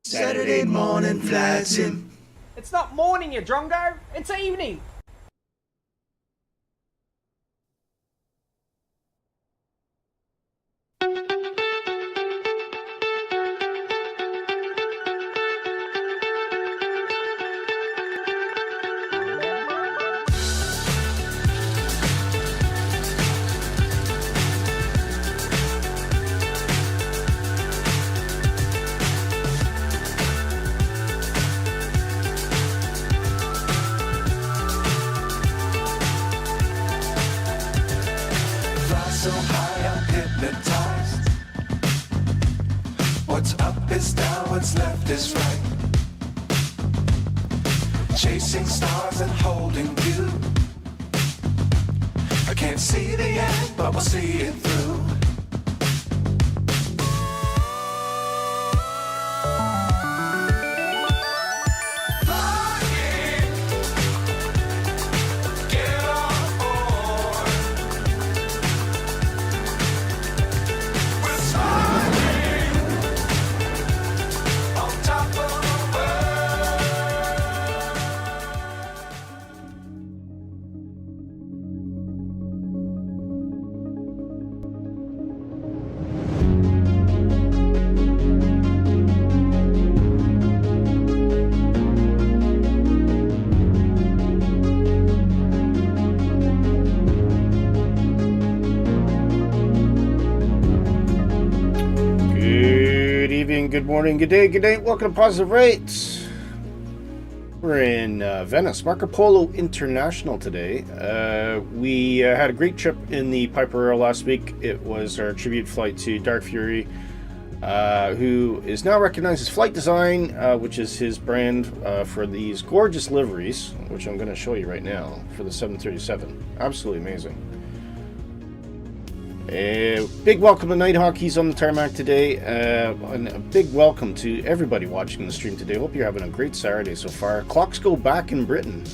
Saturday morning flight sim. It's not morning, you drongo. It's evening. So high I'm hypnotized. What's up is down, what's left is right. Chasing stars and holding you. I can't see the end, but we'll see it through. Good morning, good day, welcome to Positive Rates. We're in Venice, Marco Polo International today. We had a great trip in the Piper Air last week. It was our tribute flight to Dark Fury, who is now recognized as Flight Design, which is his brand for these gorgeous liveries, which I'm going to show you right now for the 737. Absolutely amazing. Big welcome to Night Hockey's on the tarmac today, and a big welcome to everybody watching the stream today. Hope you're having a great Saturday so far. Clocks go back in Britain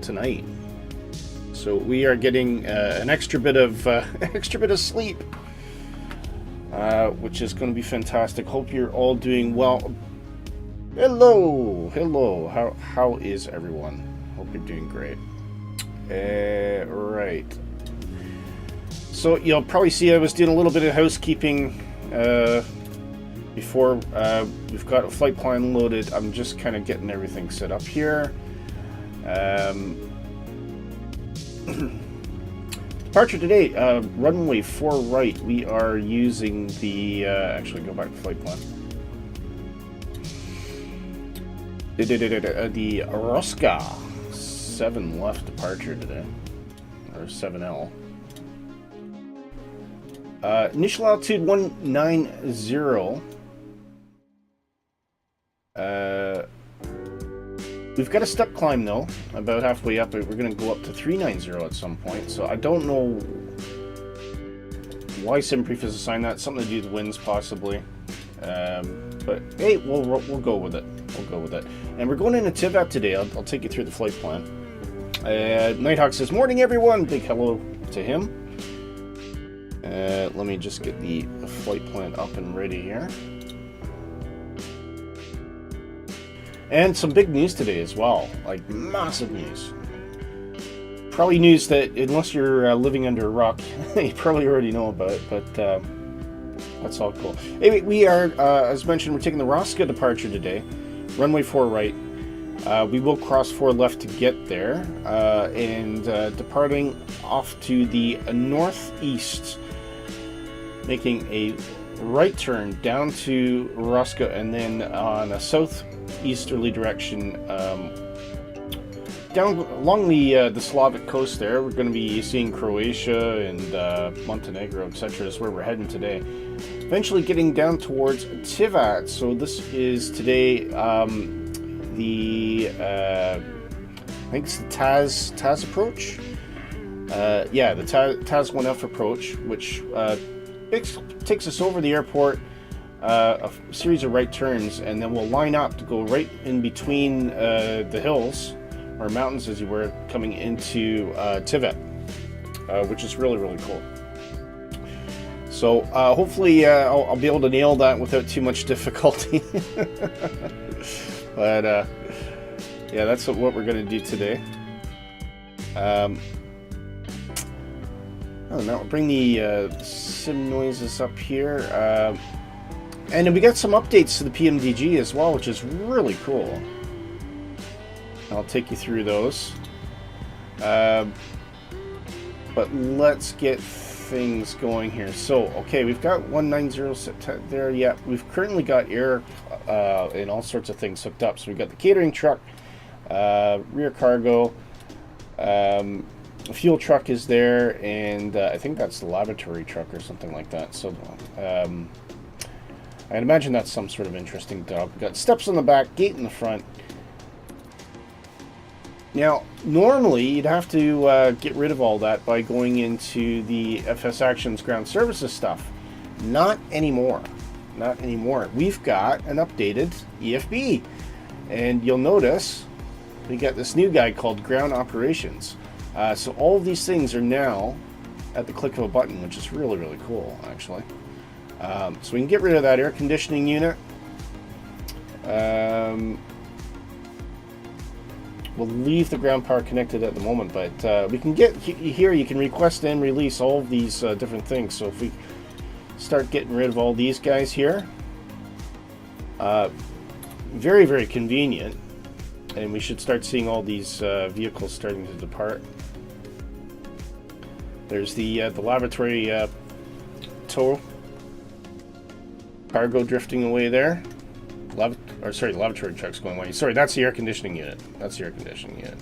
tonight, so we are getting an extra bit of sleep, which is going to be fantastic. Hope you're all doing well. Hello. How is everyone? Hope you're doing great. Right. So you'll probably see I was doing a little bit of housekeeping before we've got a flight plan loaded. I'm just kind of getting everything set up here. Departure today, runway 4 right. We are using the, actually go back to flight plan. The Rosca 7 left departure today, or 7L. Initial altitude 190. We've got a step climb though, about halfway up. We're going to go up to 390 at some point. So I don't know why SimPrief has assigned that. Something to do with winds possibly. But hey, we'll go with it. We'll go with it. And we're going into Tivat today. I'll take you through the flight plan. Nighthawk says, "Morning, everyone." Big hello to him. Let me just get the flight plan up and ready here. And some big news today as well. Like, massive news. Probably news that, unless you're living under a rock, you probably already know about it, but that's all cool. Anyway, we are, as mentioned, we're taking the Rosca departure today. Runway 4 right. We will cross 4 left to get there. And departing off to the northeast, making a right turn down to Rosca, and then on a southeasterly direction down along the Slavic coast there. We're going to be seeing Croatia and Montenegro, etc. is where we're heading today. Eventually getting down towards Tivat. So this is today I think it's the Taz approach. Yeah, the Taz 1F approach, which takes us over the airport, a series of right turns, and then we'll line up to go right in between the hills, or mountains as you were, coming into Tivat, which is really, really cool. So hopefully I'll be able to nail that without too much difficulty. But yeah, that's what we're going to do today. Oh, now we'll bring the sim noises up here. And then we got some updates to the PMDG as well, which is really cool. I'll take you through those. But let's get things going here. So, okay, we've got 190 set there. Yeah, we've currently got air and all sorts of things hooked up. So we've got the catering truck, rear cargo, the fuel truck is there, and I think that's the lavatory truck or something like that. So I'd imagine that's some sort of interesting job. We've got steps on the back, gate in the front. Now, normally you'd have to get rid of all that by going into the FS Actions ground services stuff. Not anymore. Not anymore. We've got an updated EFB. And you'll notice we got this new guy called Ground Operations. So all of these things are now at the click of a button, which is really, really cool, actually. So we can get rid of that air conditioning unit. We'll leave the ground power connected at the moment, but we can get here. You can request and release all of these different things. So if we start getting rid of all these guys here, very, very convenient, and we should start seeing all these vehicles starting to depart. There's the lavatory tow cargo drifting away there. The lavatory truck's going away. Sorry, that's the air conditioning unit. That's the air conditioning unit.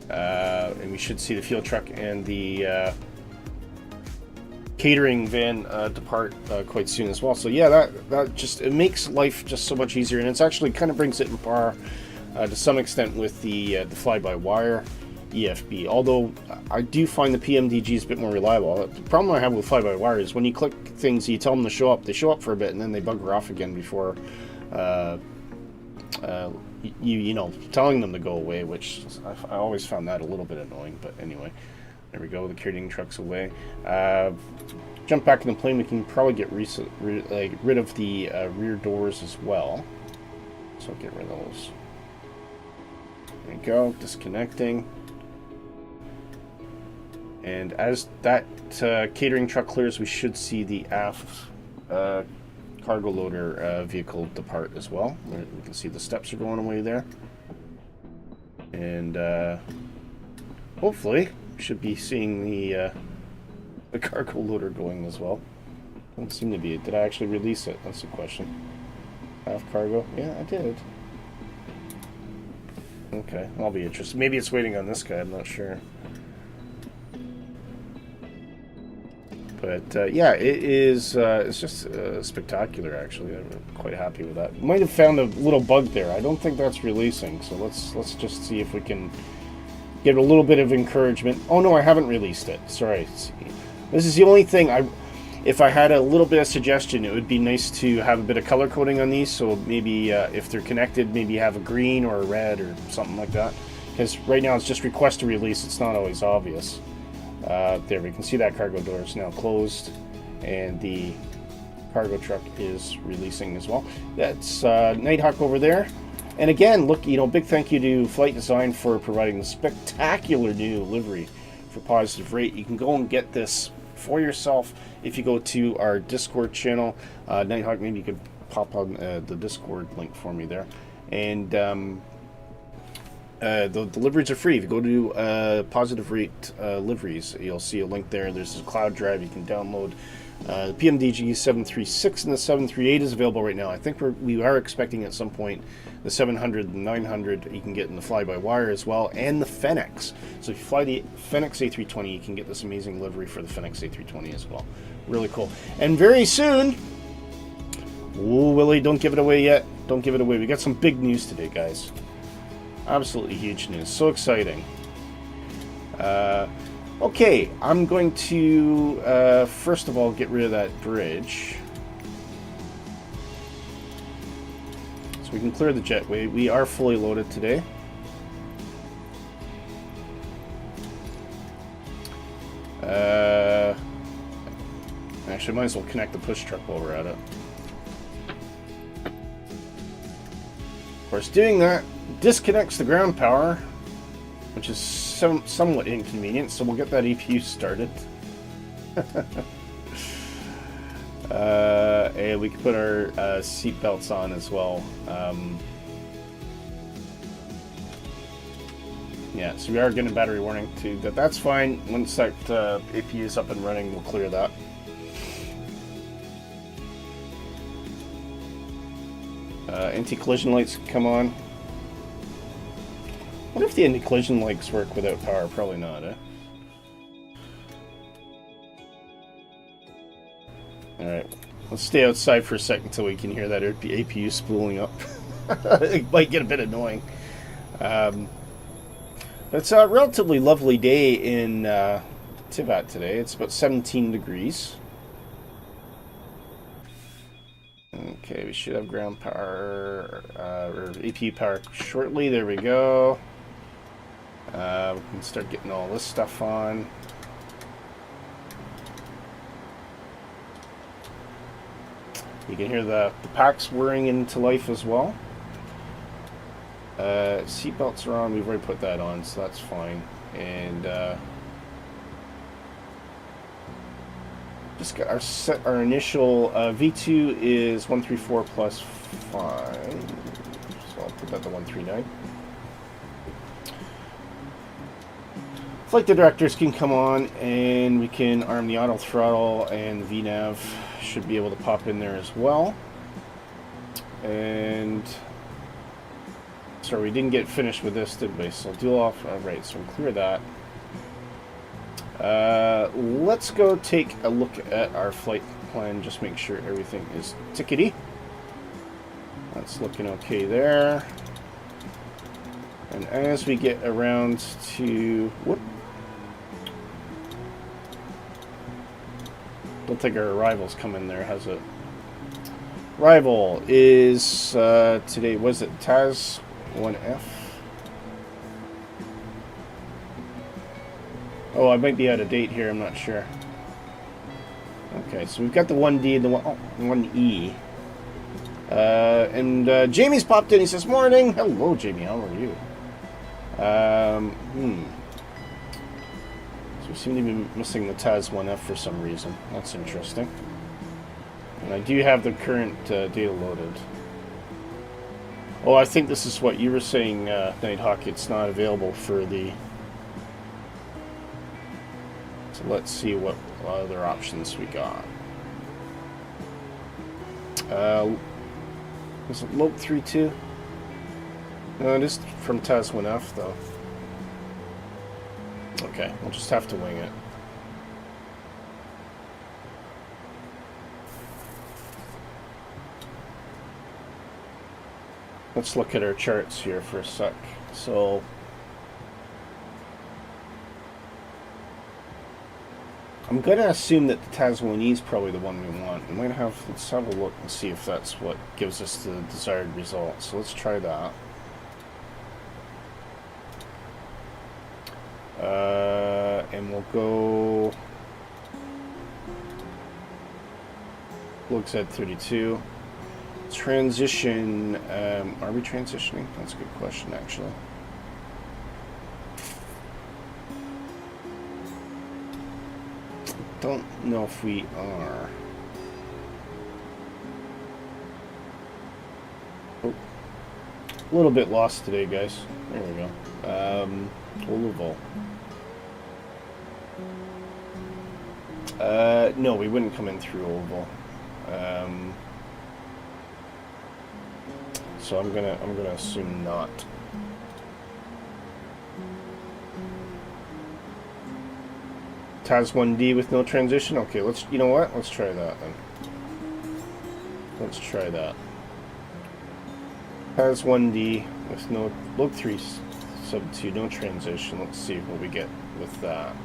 And we should see the fuel truck and the catering van depart quite soon as well. So yeah, that just, it makes life just so much easier, and it's actually kind of brings it in par to some extent with the fly-by-wire EFB. Although I do find the PMDG is a bit more reliable. The problem I have with fly-by-wire is when you click things, you tell them to show up. They show up for a bit, and then they bugger off again before you know, telling them to go away, which I always found that a little bit annoying. But anyway, there we go. The carrying truck's away. Jump back in the plane. We can probably get rid of the rear doors as well. So get rid of those. There we go. Disconnecting. And as that catering truck clears, we should see the aft cargo loader vehicle depart as well. We can see the steps are going away there. And hopefully we should be seeing the cargo loader going as well. Don't seem to be. Did I actually release it? That's the question. Aft cargo? Yeah, I did. Okay, I'll be interested. Maybe it's waiting on this guy, I'm not sure. But yeah, it is. It's just spectacular. Actually, I'm quite happy with that. Might have found a little bug there. I don't think that's releasing. So let's just see if we can get a little bit of encouragement. Oh no, I haven't released it. Sorry. This is the only thing if I had a little bit of suggestion, it would be nice to have a bit of color coding on these. So maybe if they're connected, maybe have a green or a red or something like that. Because right now it's just request to release. It's not always obvious. There, we can see that cargo door is now closed, and the cargo truck is releasing as well. That's Nighthawk over there. And again, look, big thank you to Flight Design for providing the spectacular new livery for Positive Rate. You can go and get this for yourself if you go to our Discord channel. Nighthawk, maybe you could pop on the Discord link for me there. And the liveries are free. If you go to Positive Rate liveries, you'll see a link there. There's a cloud drive you can download. The PMDG 736 and the 738 is available right now. I think we are expecting at some point the 700 and 900 you can get in the fly-by-wire as well, and the Fenix. So if you fly the Fenix A320, you can get this amazing livery for the Fenix A320 as well. Really cool. And very soon, ooh, Willy, don't give it away yet. Don't give it away. We got some big news today, guys. Absolutely huge news. So exciting. Okay, I'm going to first of all get rid of that bridge. So we can clear the jetway. We are fully loaded today. Actually, might as well connect the push truck while we're at it. Of course, doing that disconnects the ground power, which is somewhat inconvenient, so we'll get that EPU started. And we can put our seat belts on as well. Yeah, so we are getting a battery warning too. That's fine. Once that APU is up and running, we'll clear that. Anti-collision lights come on. What if the anti-collision lights work without power? Probably not, eh? Alright, let's stay outside for a second until we can hear that APU spooling up. It might get a bit annoying. It's a relatively lovely day in Tivat today. It's about 17 degrees. Okay, we should have ground power, or APU power shortly. There we go. We can start getting all this stuff on. You can hear the packs whirring into life as well. Seatbelts are on. We've already put that on, so that's fine. And just got our initial V2 is 134 plus 5. So I'll put that to 139. Flight directors can come on, and we can arm the auto throttle, and the VNAV should be able to pop in there as well. And sorry, we didn't get finished with this, did we? So dual off. All right, so we'll clear that. Let's go take a look at our flight plan, just make sure everything is tickety. That's looking okay there. And as we get around to... Whoop. Don't think our arrival's come in there, has it? Arrival is today, was it TAS 1F? Oh, I might be out of date here, I'm not sure. Okay, so we've got the 1D and the 1E. And Jamie's popped in, he says, morning! Hello, Jamie, how are you? So So we seem to be missing the TAS 1F for some reason. That's interesting. And I do have the current data loaded. Oh, I think this is what you were saying, Nighthawk. It's not available for the... So let's see what other options we got. Is it LYTV 3.2? No, it is from TAS 1F, though. Okay, we'll just have to wing it. Let's look at our charts here for a sec. So, I'm going to assume that the TAS 1E is probably the one we want. Let's have a look and see if that's what gives us the desired result. So let's try that. And we'll go LYTV 32. Transition, are we transitioning? That's a good question, actually. Don't know if we are. Oh, a little bit lost today, guys. There we go. Louisville. No, we wouldn't come in through Oval. So I'm gonna assume not. TAS 1D with no transition. Okay, you know what? Let's try that then. Let's try that. TAS 1D with no LYTV 3.2, no transition. Let's see what we get with that.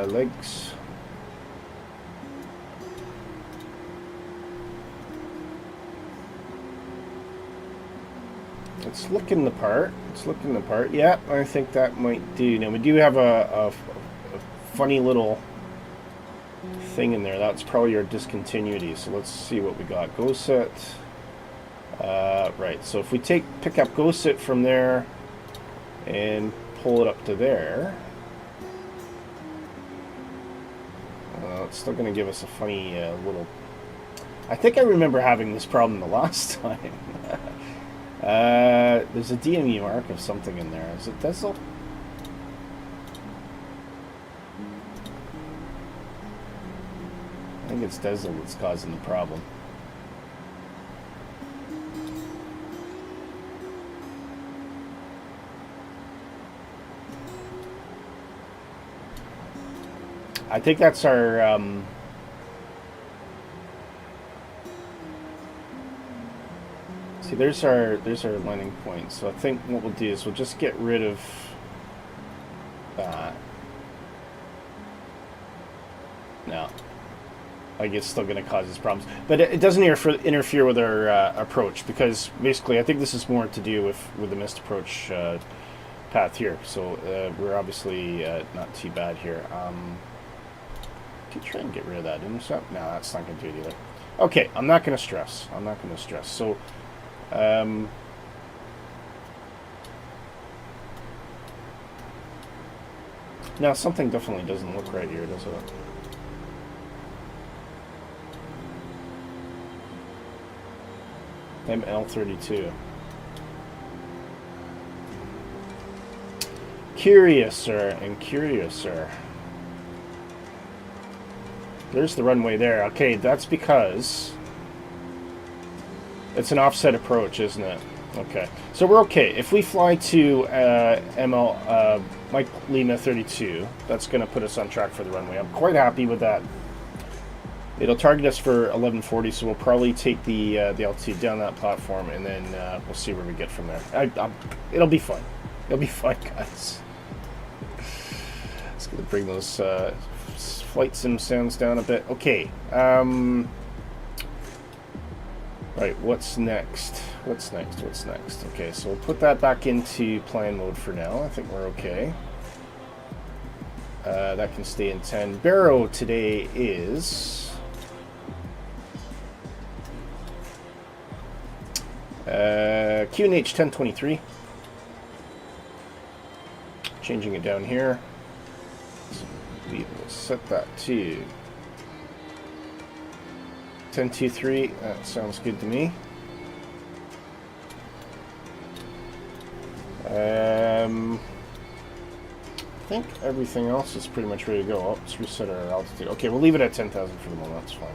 Legs. It's looking the part. It's looking the part. Yeah, I think that might do. Now, we do have a funny little thing in there. That's probably our discontinuity. So let's see what we got. Go set. Right. So if we pick up go set from there and pull it up to there, it's still going to give us a funny little... I think I remember having this problem the last time. There's a DME mark of something in there. Is it Diesel? I think it's Diesel that's causing the problem. I think that's our... See, there's our landing point. So I think what we'll do is we'll just get rid of that. No, like it's still going to cause us problems, but it doesn't interfere with our approach, because basically I think this is more to do with the missed approach path here. So we're obviously not too bad here. Could try and get rid of that intercept. No, that's not going to do it either. Okay, I'm not going to stress. I'm not going to stress. So. Now something definitely doesn't look right here, does it? ML32. Curiouser and curiouser. There's the runway there. Okay, that's because it's an offset approach, isn't it? Okay, so we're okay. If we fly to ML Mike Lima 32, that's going to put us on track for the runway. I'm quite happy with that. It'll target us for 1140, so we'll probably take the altitude down that platform, and then we'll see where we get from there. It'll be fun. It'll be fun, guys. It's going to bring those flight sim sounds down a bit. Okay. Right, what's next? What's next? What's next? Okay, so we'll put that back into plan mode for now. I think we're okay. That can stay in 10. Barrow today is... QNH 1023. changing it down here. So we will set that to 1023. That sounds good to me. I think everything else is pretty much ready to go. Oh, let's reset our altitude. Okay, we'll leave it at 10,000 for the moment. That's fine.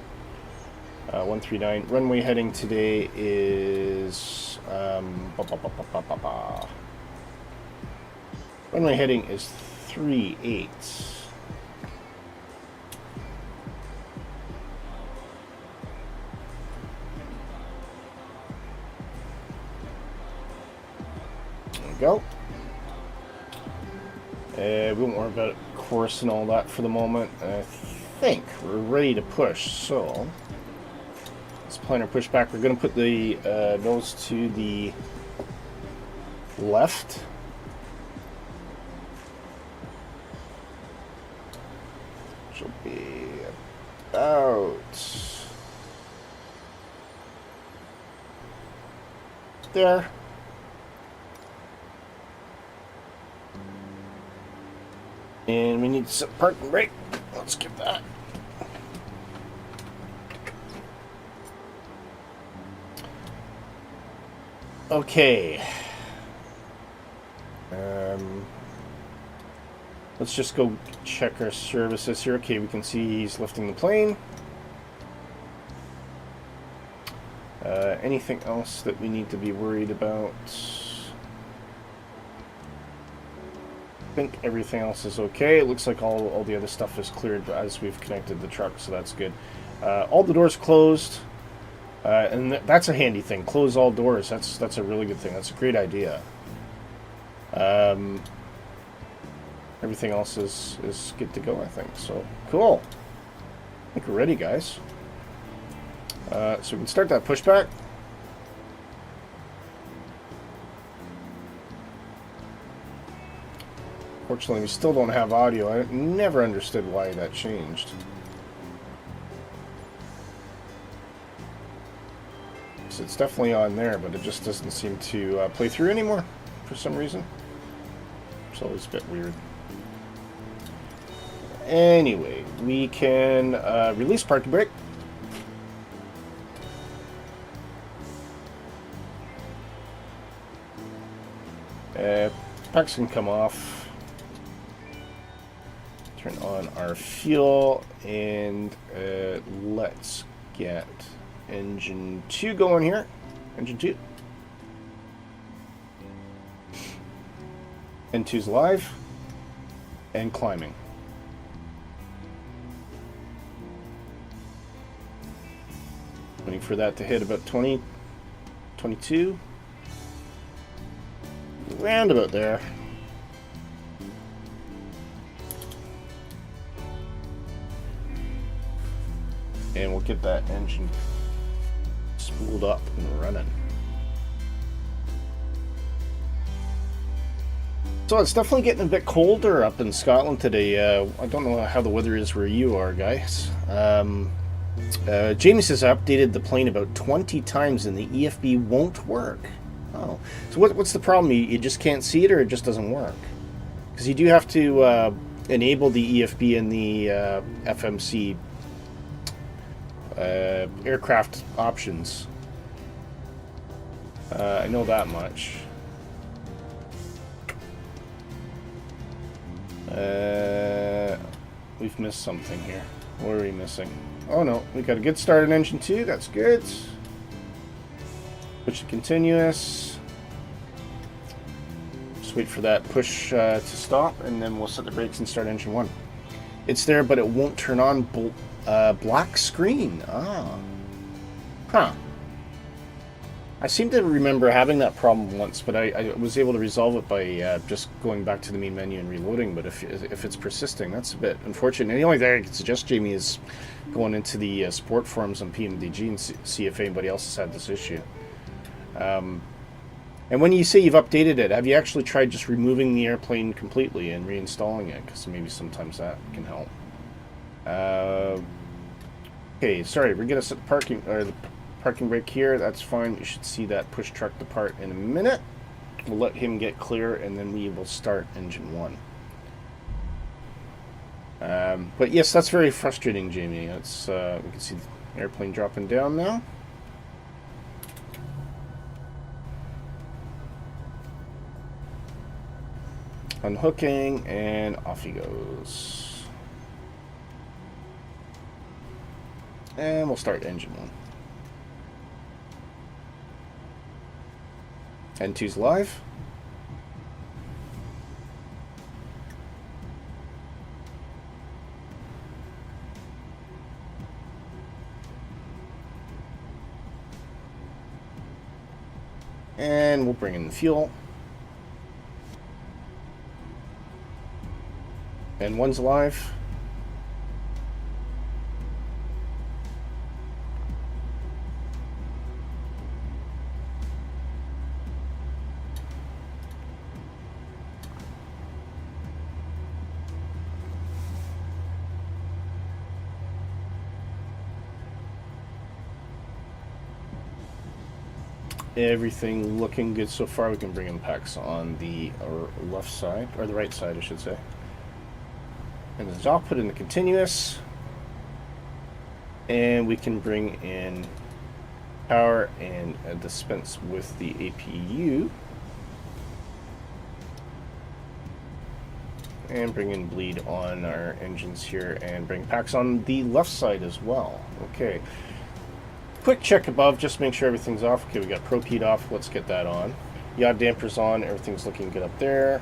139. Runway heading today is... runway heading is 38. There we go. We won't worry about course and all that for the moment. I think we're ready to push, so let's plan our push back. We're going to put the nose to the left. Which will be about there. And we need to set park and brake. Let's get that. Okay. Let's just go check our services here. Okay, we can see he's lifting the plane. Anything else that we need to be worried about? I think everything else is okay. It looks like all the other stuff is cleared as we've connected the truck, so that's good. All the doors closed, and that's a handy thing. Close all doors. That's a really good thing. That's a great idea. Everything else is good to go, I think. So cool. I think we're ready, guys. So we can start that pushback. Fortunately, we still don't have audio. I never understood why that changed. So it's definitely on there, but it just doesn't seem to play through anymore for some reason. It's always a bit weird. Anyway, we can release parking brake. Parks can come off. Turn on our fuel, and let's get engine 2 going here. Engine 2. N2's live and climbing. Waiting for that to hit about 20, 22. Round about there. And we'll get that engine spooled up and running. So it's definitely getting a bit colder up in Scotland today. I don't know how the weather is where you are, guys. Jamie says I updated the plane about 20 times and the EFB won't work. Oh, so what's the problem? You just can't see it, or it just doesn't work? Because you do have to enable the EFB in the FMC aircraft options. I know that much. We've missed something here. What are we missing? Oh no, we got a good start on engine 2. That's good. Push to continuous. Just wait for that push to stop, and then we'll set the brakes and start engine 1. It's there, but it won't turn on black screen. Ah. Huh. I seem to remember having that problem once, but I was able to resolve it by just going back to the main menu and reloading. But if it's persisting, that's a bit unfortunate. And the only thing I can suggest, Jamie, is going into the support forums on PMDG and see if anybody else has had this issue. And when you say you've updated it, have you actually tried just removing the airplane completely and reinstalling it? Because maybe sometimes that can help. Okay, sorry, we're gonna set the parking brake here. That's fine. You should see that push truck depart in a minute. We'll let him get clear, and then we will start engine 1. But yes, that's very frustrating, Jamie. It's we can see the airplane dropping down now. Unhooking, and off he goes. And we'll start engine 1. N2's live. And we'll bring in the fuel. And 1's live. Everything looking good so far. We can bring impacts on the left side, or the right side, I should say. And this is all put in the continuous. And we can bring in power and dispense with the APU. And bring in bleed on our engines here and bring packs on the left side as well. Okay. Quick check above, just make sure everything's off. Okay, we got probe heat off. Let's get that on. Yaw dampers on. Everything's looking good up there.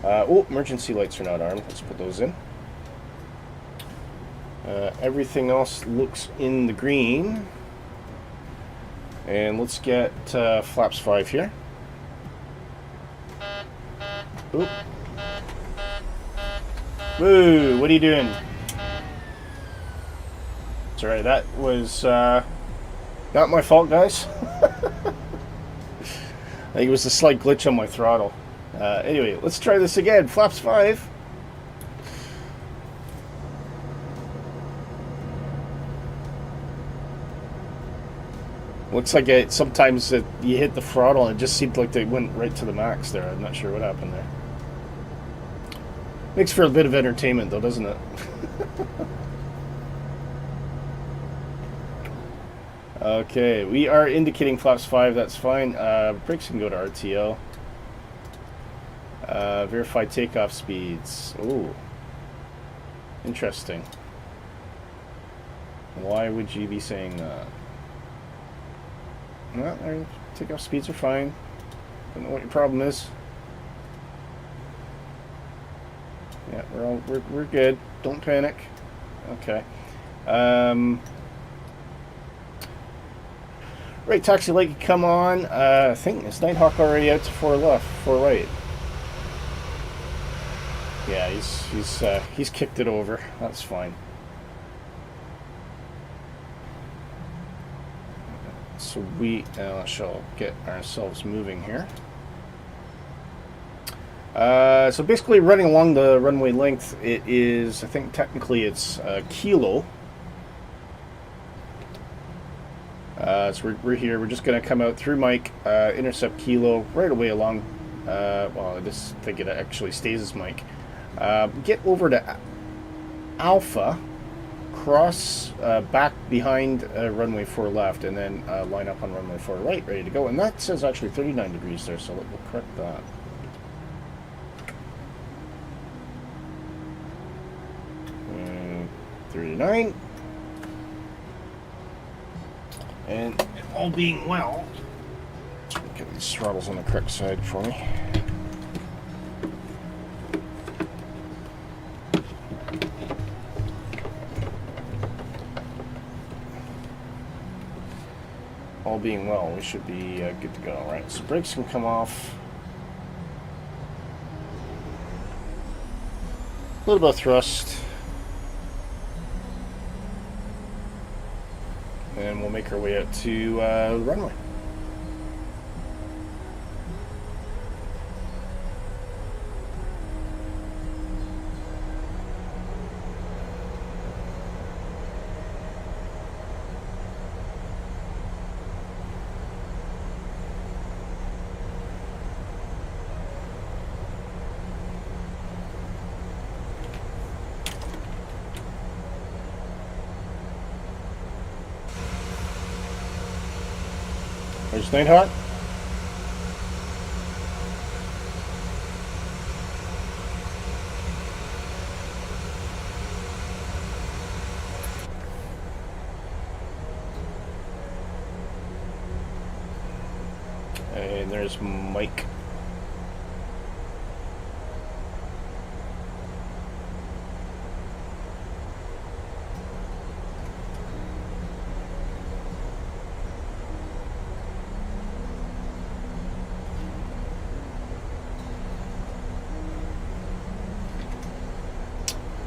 Oh, emergency lights are not armed. Let's put those in. Everything else looks in the green. And let's get flaps 5 here. Oop. Woo, what are you doing? It's alright, that was not my fault, guys. I think it was a slight glitch on my throttle. Anyway, let's try this again. Flaps 5. Looks like sometimes you hit the throttle and it just seemed like they went right to the max there. I'm not sure what happened there. Makes for a bit of entertainment though, doesn't it? Okay, we are indicating flaps 5, that's fine. Brakes can go to RTO. Verify takeoff speeds. Ooh. Interesting. Why would you be saying that? No, our takeoff speeds are fine. Don't know what your problem is. Yeah, we're good. Don't panic. Okay. Right, taxi light can come on. I think is Nighthawk already out to 4 left, 4 right. Yeah, he's kicked it over. That's fine. So we shall get ourselves moving here. So basically running along the runway length, it is, I think technically it's kilo. So we're here, we're just going to come out through Mike, intercept kilo right away along, well I just think it actually stays as Mike. Get over to Alpha, cross back behind runway 4 left, and then line up on runway 4 right, ready to go. And that says actually 39 degrees there, so we'll correct that. And 39. And all being well, let's get these throttles on the correct side for me. All being well, we should be good to go. All right, so brakes can come off. A little bit of thrust. And we'll make our way out to the runway. There's Nighthawk. And there's Mike.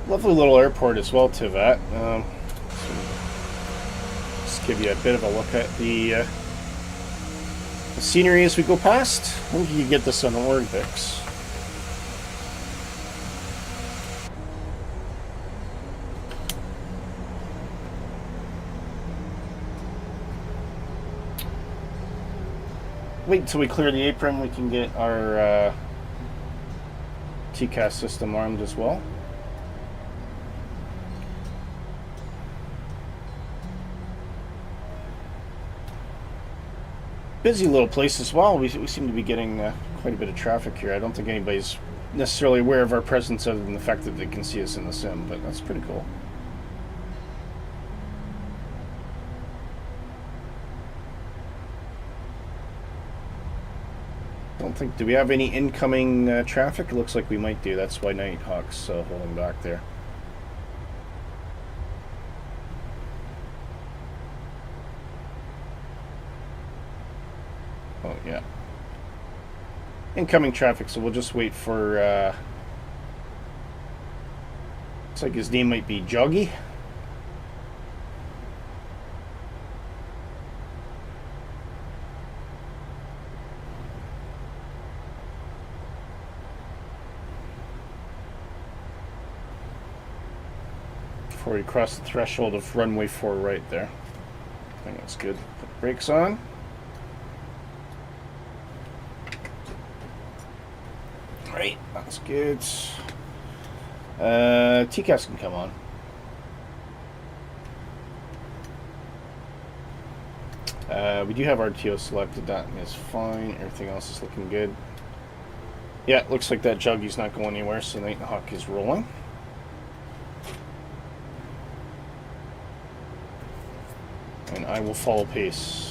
Lovely little airport as well, Tivat. Just give you a bit of a look at the scenery as we go past. I think you can get this on Olympics. Wait until we clear the apron, we can get our TCAS system armed as well. Busy little place as well. We seem to be getting quite a bit of traffic here. I don't think anybody's necessarily aware of our presence other than the fact that they can see us in the sim, but that's pretty cool. Don't think, do we have any incoming traffic? It looks like we might do. That's why Nighthawk's holding back there. Oh, yeah. Incoming traffic, so we'll just wait for, looks like his name might be Joggy. Before we cross the threshold of runway 4 right there. I think that's good. Put the brakes on. Right, that's good. TCAS can come on. We do have RTO selected. That is fine. Everything else is looking good. Yeah, looks like that Juggy's not going anywhere, so Nighthawk is rolling. And I will follow pace.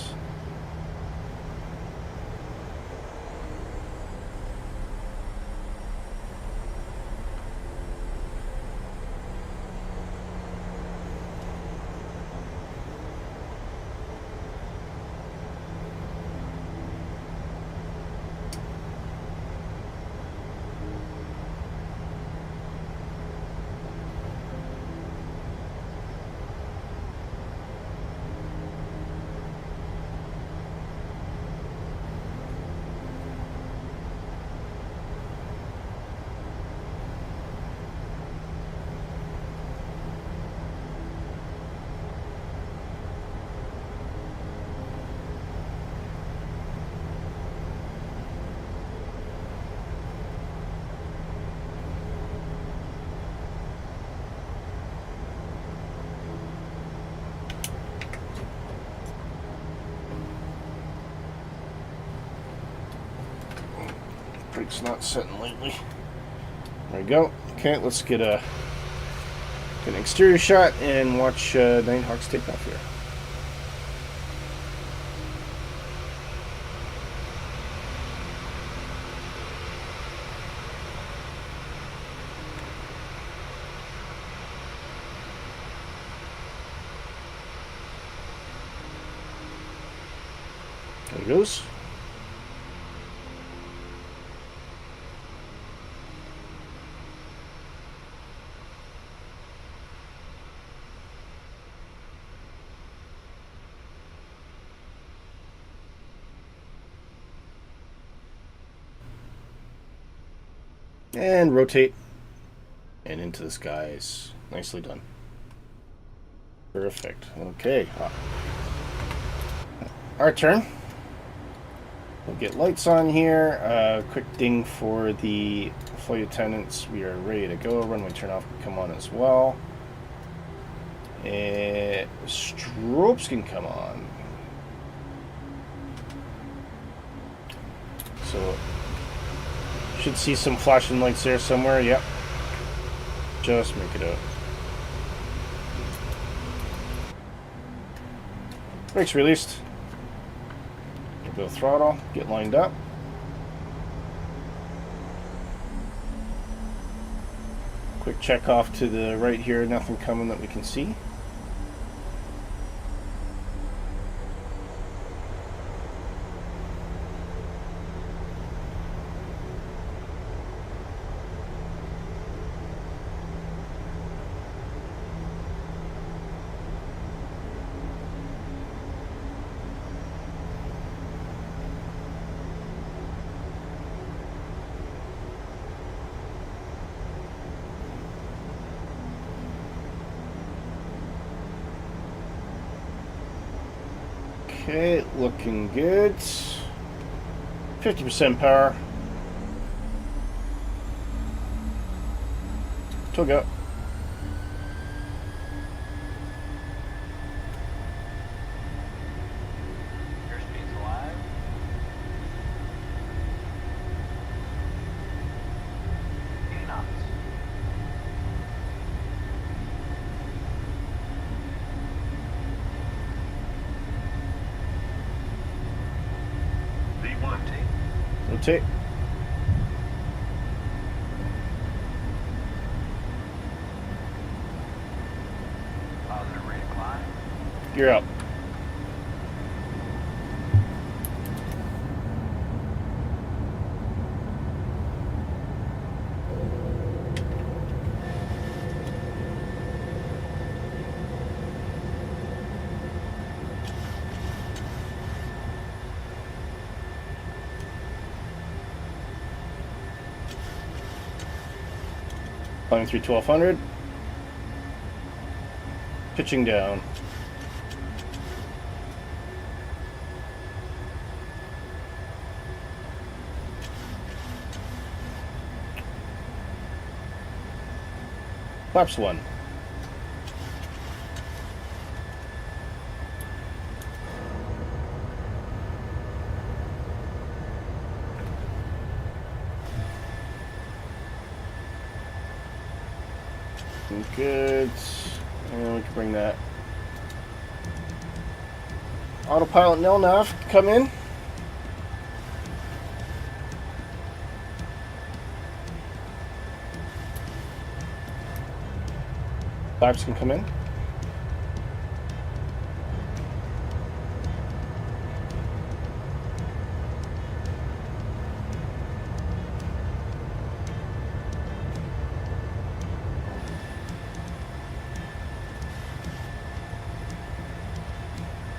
Brake's not setting lately. There we go. Okay, let's get an exterior shot and watch Nighthawks take off here. There he goes. And rotate and into the skies. Nicely done. Perfect. Okay. Our turn. We'll get lights on here. Quick ding for the flight attendants. We are ready to go. Runway turn off can come on as well. And strobes can come on. So should see some flashing lights there somewhere. Yep. Just make it out. Brakes released. A bit of throttle. Get lined up. Quick check off to the right here. Nothing coming that we can see. Okay, looking good. 50% power. Tug up. Airspeed's alive. knots. Rotate. Positive rate of climb. You're up. Climbing through 1200. Pitching down. Flaps 1. Good. And we can bring that autopilot nil nav come in. Flaps can come in.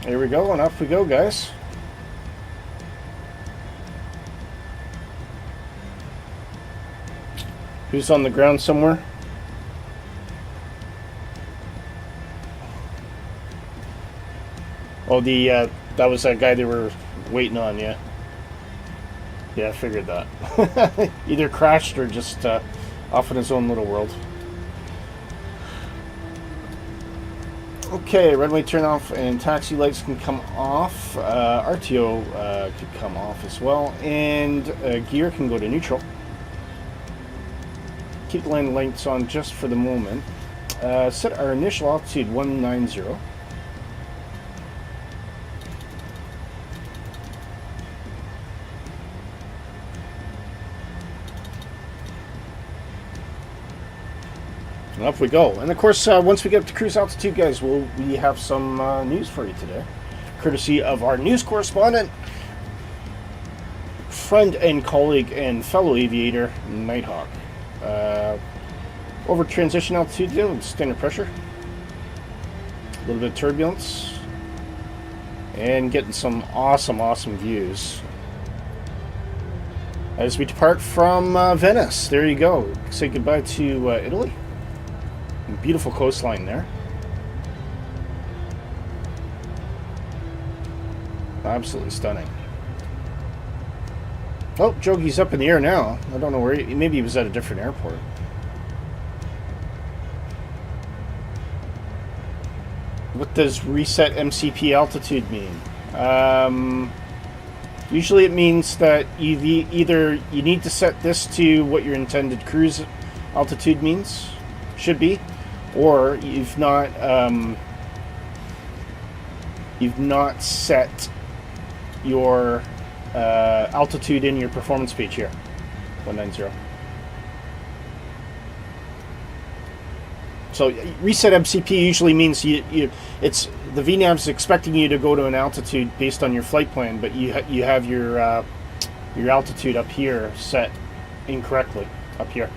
Here we go, and off we go, guys. Who's on the ground somewhere? Oh, that was that guy they were waiting on, yeah. Yeah, I figured that. Either crashed or just off in his own little world. Okay, runway turn off and taxi lights can come off. RTO could come off as well. And gear can go to neutral. Keep the landing lights on just for the moment. Set our initial altitude 190. And up we go. And of course, once we get up to cruise altitude, guys, we have some news for you today, courtesy of our news correspondent, friend and colleague and fellow aviator, Nighthawk. Over transition altitude, standard pressure, a little bit of turbulence, and getting some awesome views as we depart from Venice. There you go. Say goodbye to Italy. Beautiful coastline there. Absolutely stunning. Oh, Jogi's up in the air now. I don't know where maybe he was at a different airport. What does reset MCP altitude mean? Usually it means that either you need to set this to what your intended cruise altitude should be, or you've not set your altitude in your performance page here, 190. So reset MCP usually means it's the VNAV's expecting you to go to an altitude based on your flight plan, but you have your altitude up here set incorrectly up here.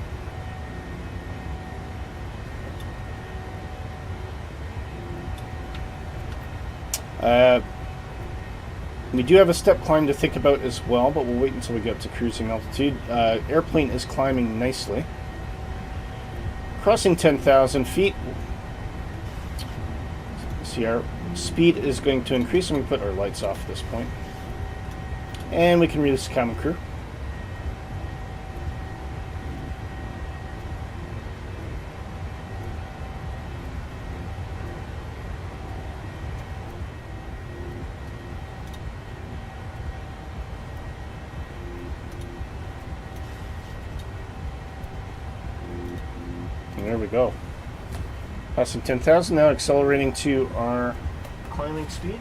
We do have a step climb to think about as well, but we'll wait until we get up to cruising altitude. Airplane is climbing nicely. Crossing 10,000 feet. See, our speed is going to increase, and we put our lights off at this point. And we can release the cabin crew. There we go. Passing 10,000 now, accelerating to our climbing speed.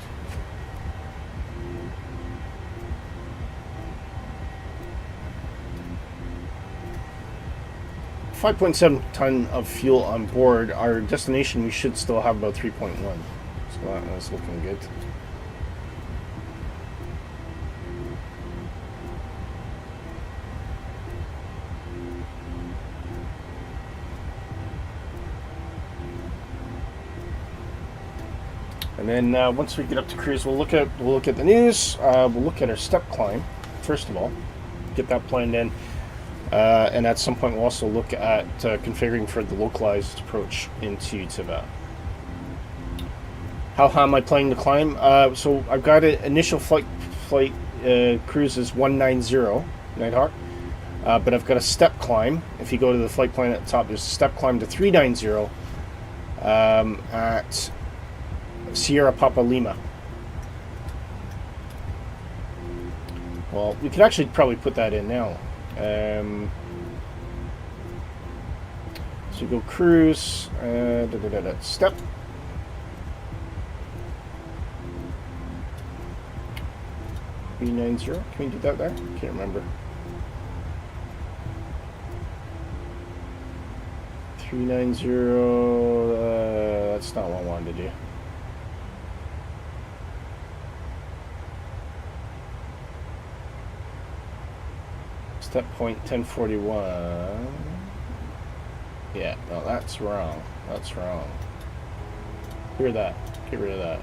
$5.7 ton of fuel on board. Our destination, we should still have about 3.1. So that's looking good. And then once we get up to cruise, we'll look at the news. We'll look at our step climb first of all, get that planned in, and at some point we'll also look at configuring for the localized approach into Tivat. How high am I planning to climb? So I've got an initial flight cruise is 190 Nighthawk, but I've got a step climb. If you go to the flight plan at the top, there's a step climb to 390 at Sierra Papa Lima. Well, we could actually probably put that in now. So we go cruise, step. $390. Can we do that there? Can't remember. 390. That's not what I wanted to do. Step point 1041. Yeah, no, that's wrong. That's wrong. Get rid of that. Get rid of that.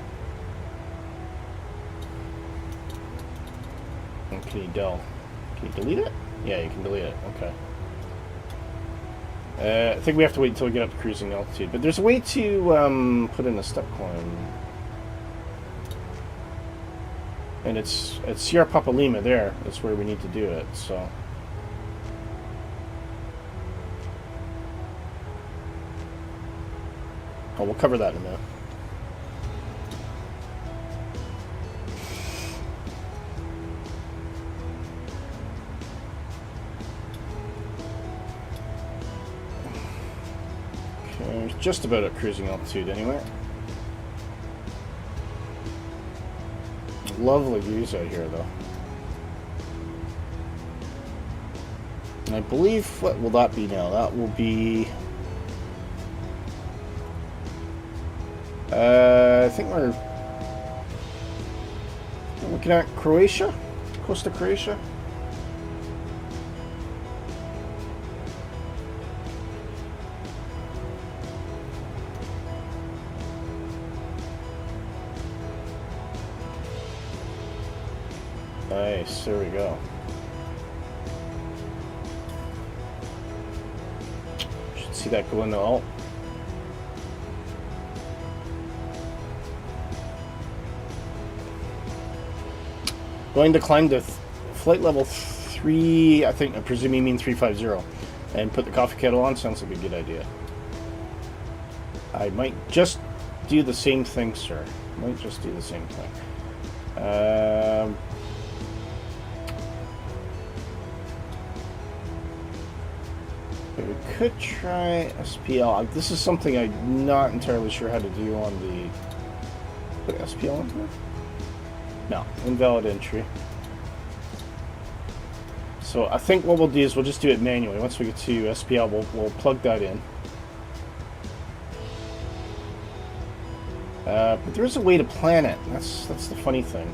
And can you delete it? Yeah, you can delete it. Okay. I think we have to wait until we get up to cruising altitude. But there's a way to put in a step climb. And it's at Sierra Papa Lima there. That's where we need to do it. So. Oh, we'll cover that in a minute. Okay, just about at cruising altitude anyway. Lovely views out here, though. And I believe, what will that be now? That will be... I think we're looking at Croatia, Costa Croatia. Nice, there we go. Should see that go in the alt. Going to climb to flight level 3, I think, I presume you mean 350, and put the coffee kettle on. Sounds like a good idea. I might just do the same thing, sir. Might just do the same thing. Okay, we could try SPL. This is something I'm not entirely sure how to do on the... Put SPL into it? No, invalid entry. So I think what we'll do is we'll just do it manually. Once we get to SPL, we'll plug that in. But there is a way to plan it. That's the funny thing.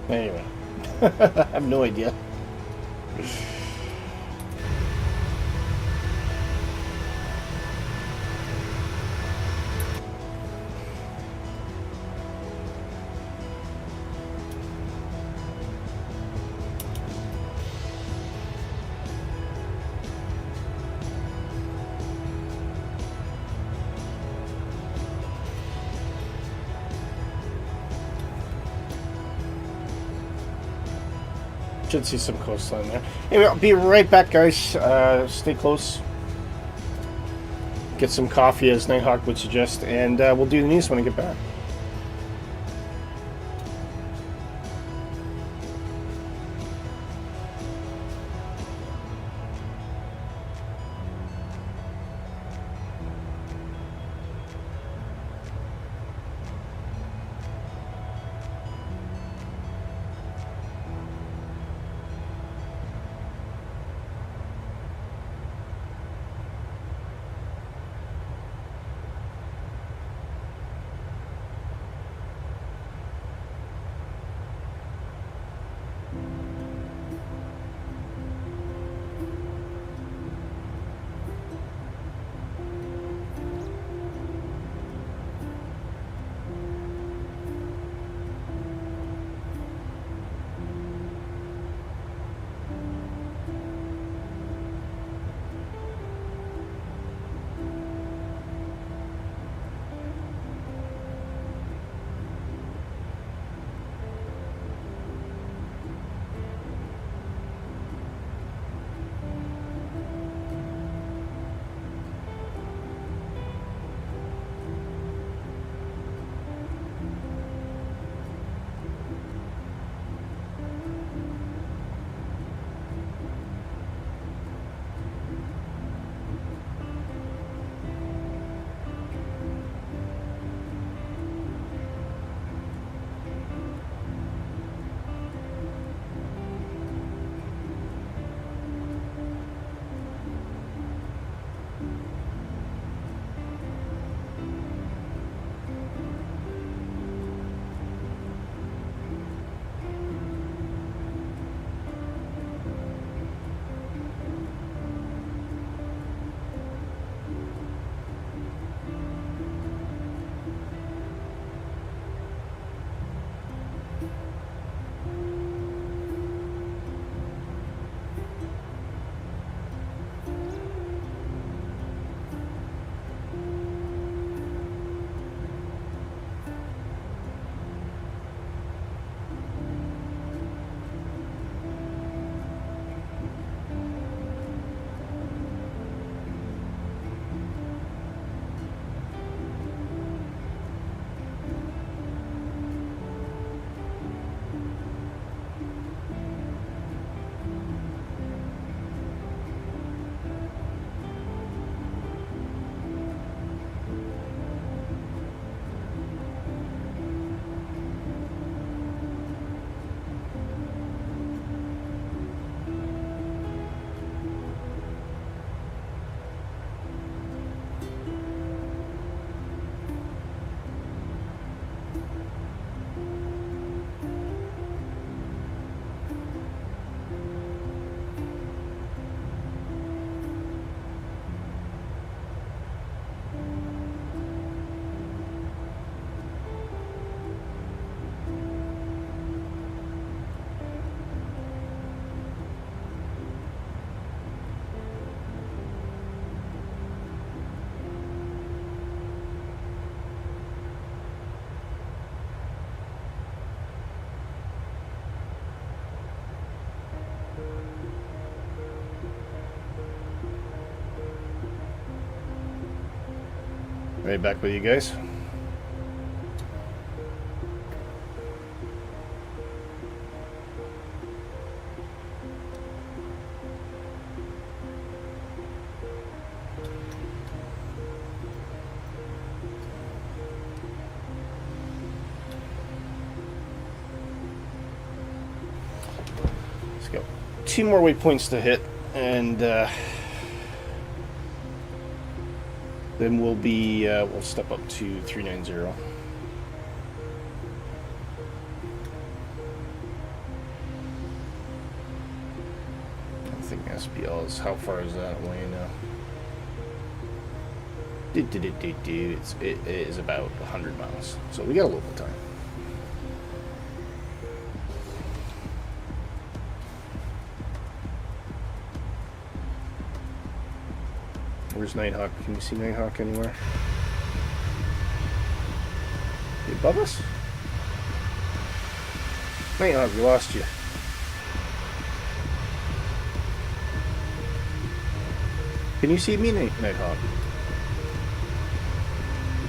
Anyway, I have no idea. Should see some coastline there. Anyway, I'll be right back, guys. Stay close. Get some coffee, as Nighthawk would suggest, and we'll do the news when I get back. Right back with you guys. Let's go. 2 more waypoints to hit, and then we'll be we'll step up to 390. I think SPL is, how far is that away now? It is about 100 miles, so we got a little bit of time. Where's Nighthawk? Can you see Nighthawk anywhere? You above us? Nighthawk, we lost you. Can you see me, Nighthawk?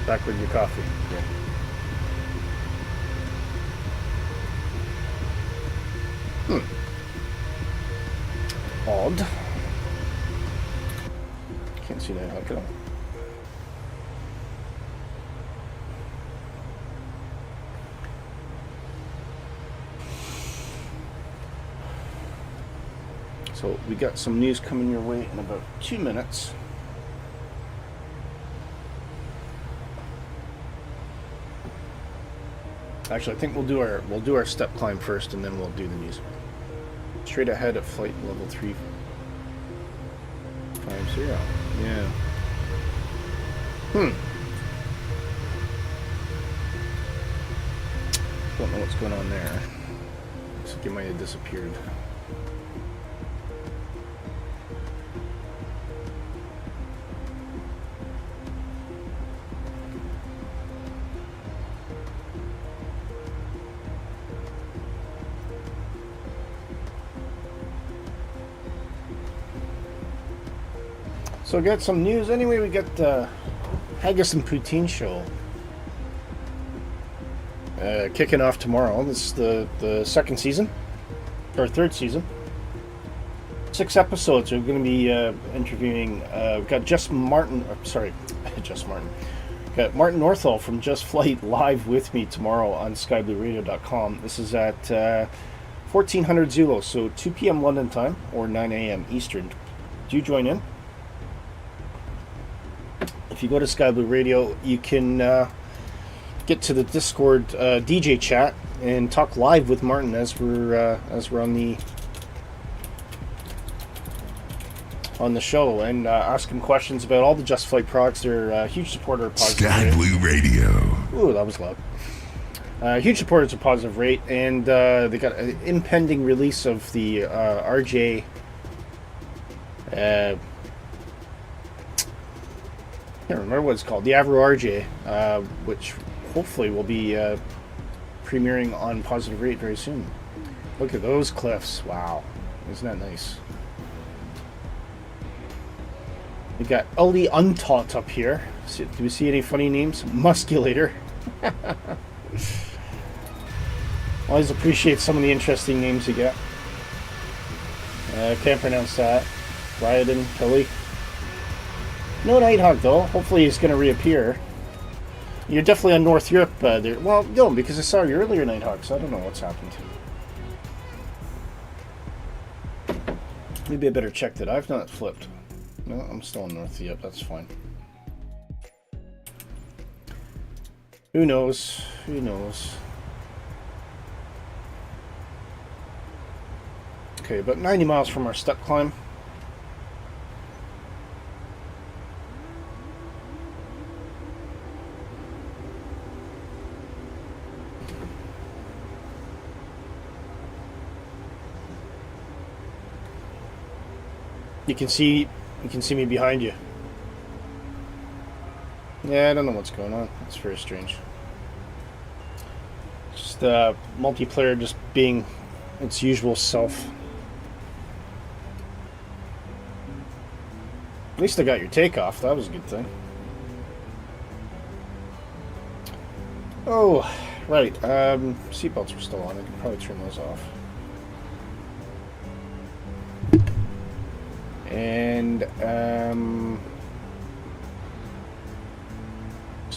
Back with your coffee. Yeah. Odd. Can't see Nighthawk at all. So we got some news coming your way in about 2 minutes. Actually, I think we'll do our step climb first, and then we'll do the news. Straight ahead at flight level 350. Yeah. Don't know what's going on there. Looks like it might have disappeared. So I got some news. Anyway, we got the Haggis and Poutine show kicking off tomorrow. This is the second season, or third season. 6 episodes. We're going to be interviewing. We've got Got Martin Northall from Just Flight live with me tomorrow on skyblueradio.com. This is at 1400 Zulu, so 2 p.m. London time or 9 a.m. Eastern. Do join in. If you go to Sky Blue Radio, you can get to the Discord DJ chat and talk live with Martin as we're on the show, and ask him questions about all the Just Flight products. They're a huge supporter of Positive Sky Rate. Blue Radio. Ooh, that was loud. Huge supporters of Positive Rate, and they got an impending release of the RJ. I can't remember what it's called, the Avro RJ, which hopefully will be premiering on Positive Rate very soon. Look at those cliffs. Wow. Isn't that nice? We got Ali Untaught up here. Do we see any funny names? Musculator. Always appreciate some of the interesting names you get. Can't pronounce that. Ryodan, Kelly. No Nighthawk though. Hopefully he's going to reappear. You're definitely on North Europe there. Well, no, because I saw you earlier, Nighthawk, so I don't know what's happened to you. Maybe I better check that I've not flipped. No, I'm still on North Europe. That's fine. Who knows? Who knows? Okay, about 90 miles from our step climb. You can see me behind you. Yeah, I don't know what's going on. It's very strange. Just multiplayer just being its usual self. At least I got your takeoff. That was a good thing. Oh, right. Seatbelts were still on. I could probably turn those off. And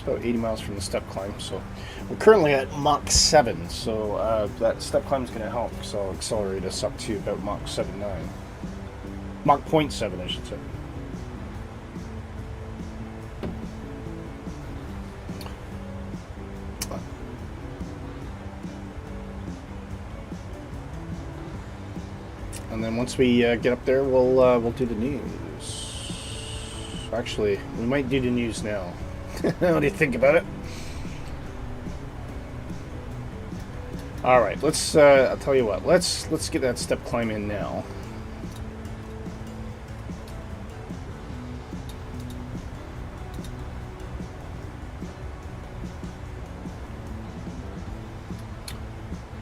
about 80 miles from the step climb. So we're currently at Mach 7, so that step climb is going to help. So I'll accelerate us up to about Mach 7.9. Mach 0.7, I should say. And then once we get up there, we'll do the news. Actually, we might do the news now. What do you think about it? All right, let's. I'll tell you what. Let's get that step climb in now.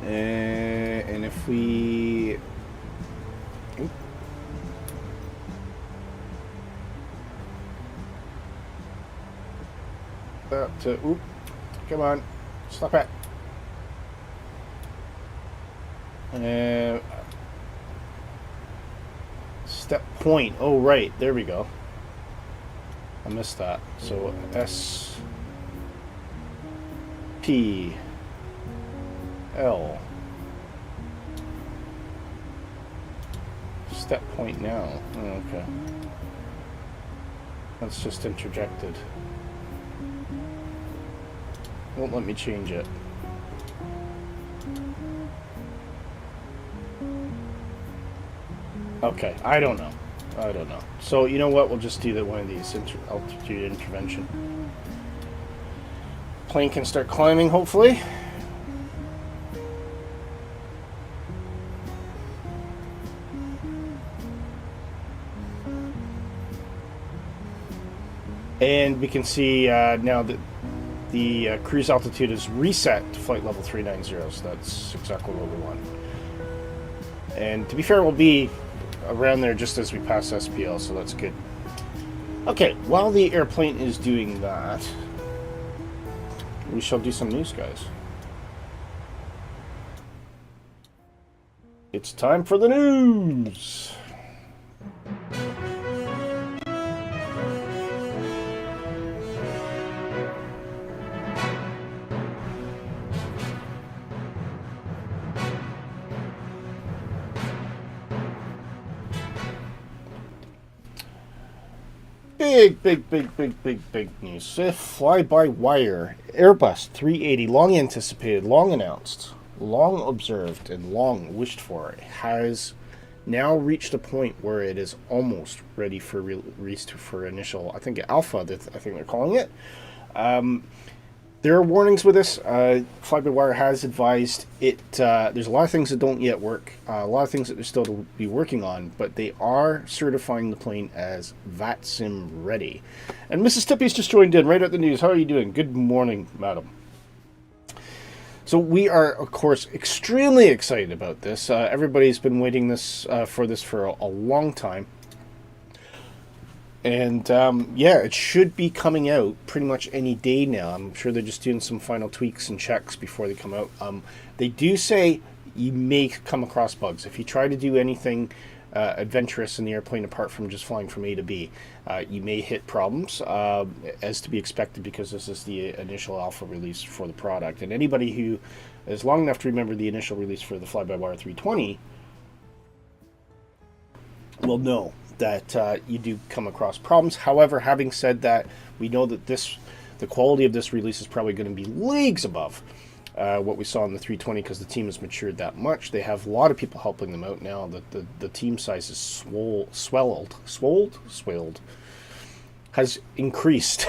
And if we. Oop, come on, stop it. Step point. Oh, right, there we go. I missed that. So S P L. Step point now. Oh, okay. That's just interjected. Won't let me change it. Okay, I don't know. So you know what? We'll just do one of these altitude intervention. Plane can start climbing, hopefully. And we can see now that the cruise altitude is reset to flight level 390, so that's exactly what we want. And to be fair, we'll be around there just as we pass SPL, so that's good. Okay, while the airplane is doing that, we shall do some news, guys. It's time for the news! Big news. Fly-by-wire Airbus 380, long anticipated, long announced, long observed, and long wished for, has now reached a point where it is almost ready for release for initial, I think, alpha, I think they're calling it. There are warnings with this. Fly-by-wire has advised it. There's a lot of things that don't yet work. A lot of things that they're still to be working on, but they are certifying the plane as VATSIM ready. And Mrs. Tippy's just joined in right at the news. How are you doing? Good morning, madam. So we are, of course, extremely excited about this. Everybody's been waiting for this for a long time. And yeah, it should be coming out pretty much any day now. I'm sure they're just doing some final tweaks and checks before they come out. They do say you may come across bugs. If you try to do anything adventurous in the airplane apart from just flying from A to B, you may hit problems, as to be expected, because this is the initial alpha release for the product. And anybody who is long enough to remember the initial release for the Fly-by-Wire 320 will know that you do come across problems. However, having said that, we know that the quality of this release is probably going to be leagues above what we saw in the 320, because the team has matured that much. They have a lot of people helping them out now. The team size is swelled, has increased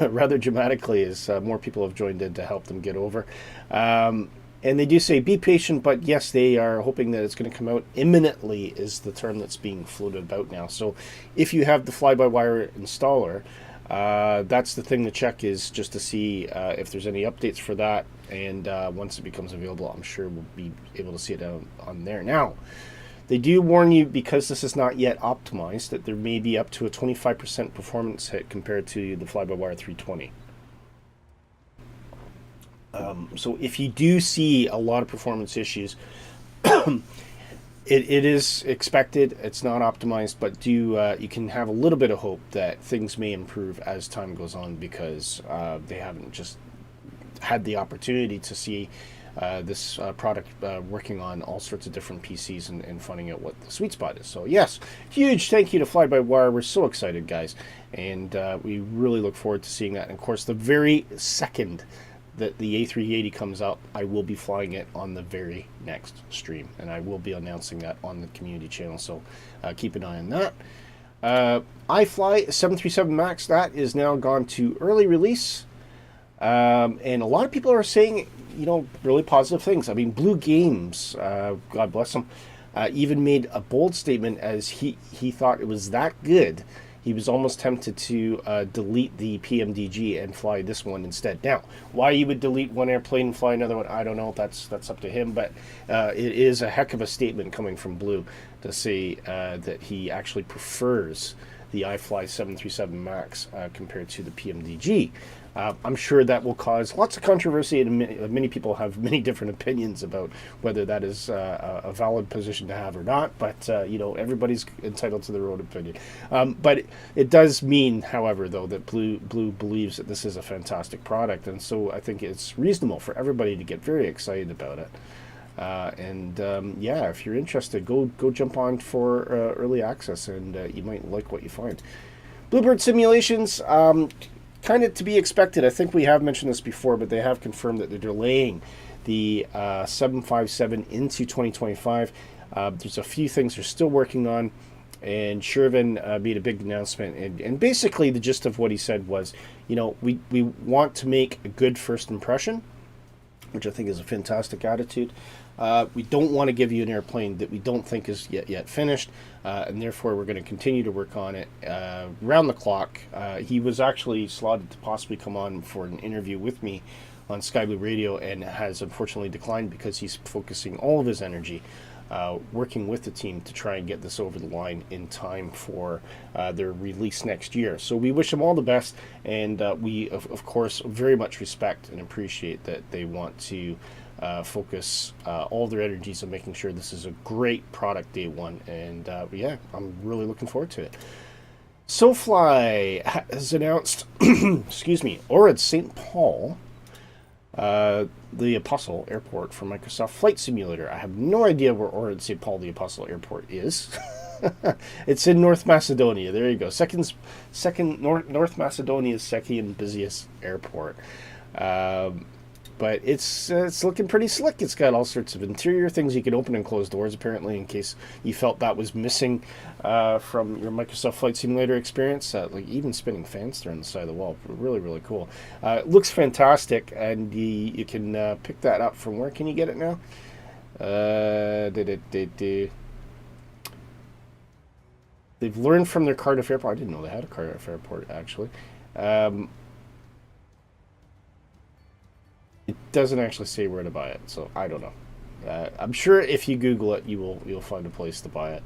rather dramatically as more people have joined in to help them get over. And they do say be patient, but yes, they are hoping that it's going to come out imminently, is the term that's being floated about now. So if you have the fly-by-wire installer, that's the thing to check, is just to see if there's any updates for that. And once it becomes available, I'm sure we'll be able to see it on there. Now, they do warn you, because this is not yet optimized, that there may be up to a 25% performance hit compared to the Fly-by-Wire 320. So if you do see a lot of performance issues, It is expected. It's not optimized, but you can have a little bit of hope that things may improve as time goes on, because they haven't just had the opportunity to see this product working on all sorts of different PCs and finding out what the sweet spot is. So yes, huge thank you to Fly By Wire. We're so excited, guys, and we really look forward to seeing that. And of course, the very second that the A380 comes out, I will be flying it on the very next stream, and I will be announcing that on the community channel, so keep an eye on that. iFly 737 MAX, that is now gone to early release, and a lot of people are saying, you know, really positive things. I mean, Blue Games, God bless them, even made a bold statement as he thought it was that good. He was almost tempted to delete the PMDG and fly this one instead. Now, why you would delete one airplane and fly another one, I don't know. That's up to him. But it is a heck of a statement coming from Blue to say that he actually prefers the iFly 737 MAX compared to the PMDG. I'm sure that will cause lots of controversy, and many people have many different opinions about whether that is a valid position to have or not. But you know, everybody's entitled to their own opinion. But it does mean, however, though, that Blue believes that this is a fantastic product, and so I think it's reasonable for everybody to get very excited about it. Yeah, if you're interested, go jump on for early access, and you might like what you find. Bluebird Simulations. Kind of to be expected. I think we have mentioned this before, but they have confirmed that they're delaying the 757 into 2025. There's a few things they're still working on, and Shervin made a big announcement. And basically the gist of what he said was, you know, we want to make a good first impression, which I think is a fantastic attitude. We don't want to give you an airplane that we don't think is yet finished, and therefore we're going to continue to work on it round the clock. He was actually slotted to possibly come on for an interview with me on Sky Blue Radio, and has unfortunately declined because he's focusing all of his energy working with the team to try and get this over the line in time for their release next year. So we wish them all the best, and we of course very much respect and appreciate that they want to focus all their energies on making sure this is a great product day one. And yeah, I'm really looking forward to it. SoFly has announced, excuse me, ORAD St. Paul, the Apostle Airport for Microsoft Flight Simulator. I have no idea where ORAD St. Paul, the Apostle Airport is. It's in North Macedonia. There you go. North Macedonia's second busiest airport. But it's looking pretty slick. It's got all sorts of interior things you can open and close doors, apparently, in case you felt that was missing from your Microsoft Flight Simulator experience. Like even spinning fans there on the side of the wall. Really, really cool. It looks fantastic, and you can pick that up from where can you get it now? They've learned from their Cardiff Airport. I didn't know they had a Cardiff Airport, actually. It doesn't actually say where to buy it, so I don't know. I'm sure if you Google it, you'll find a place to buy it.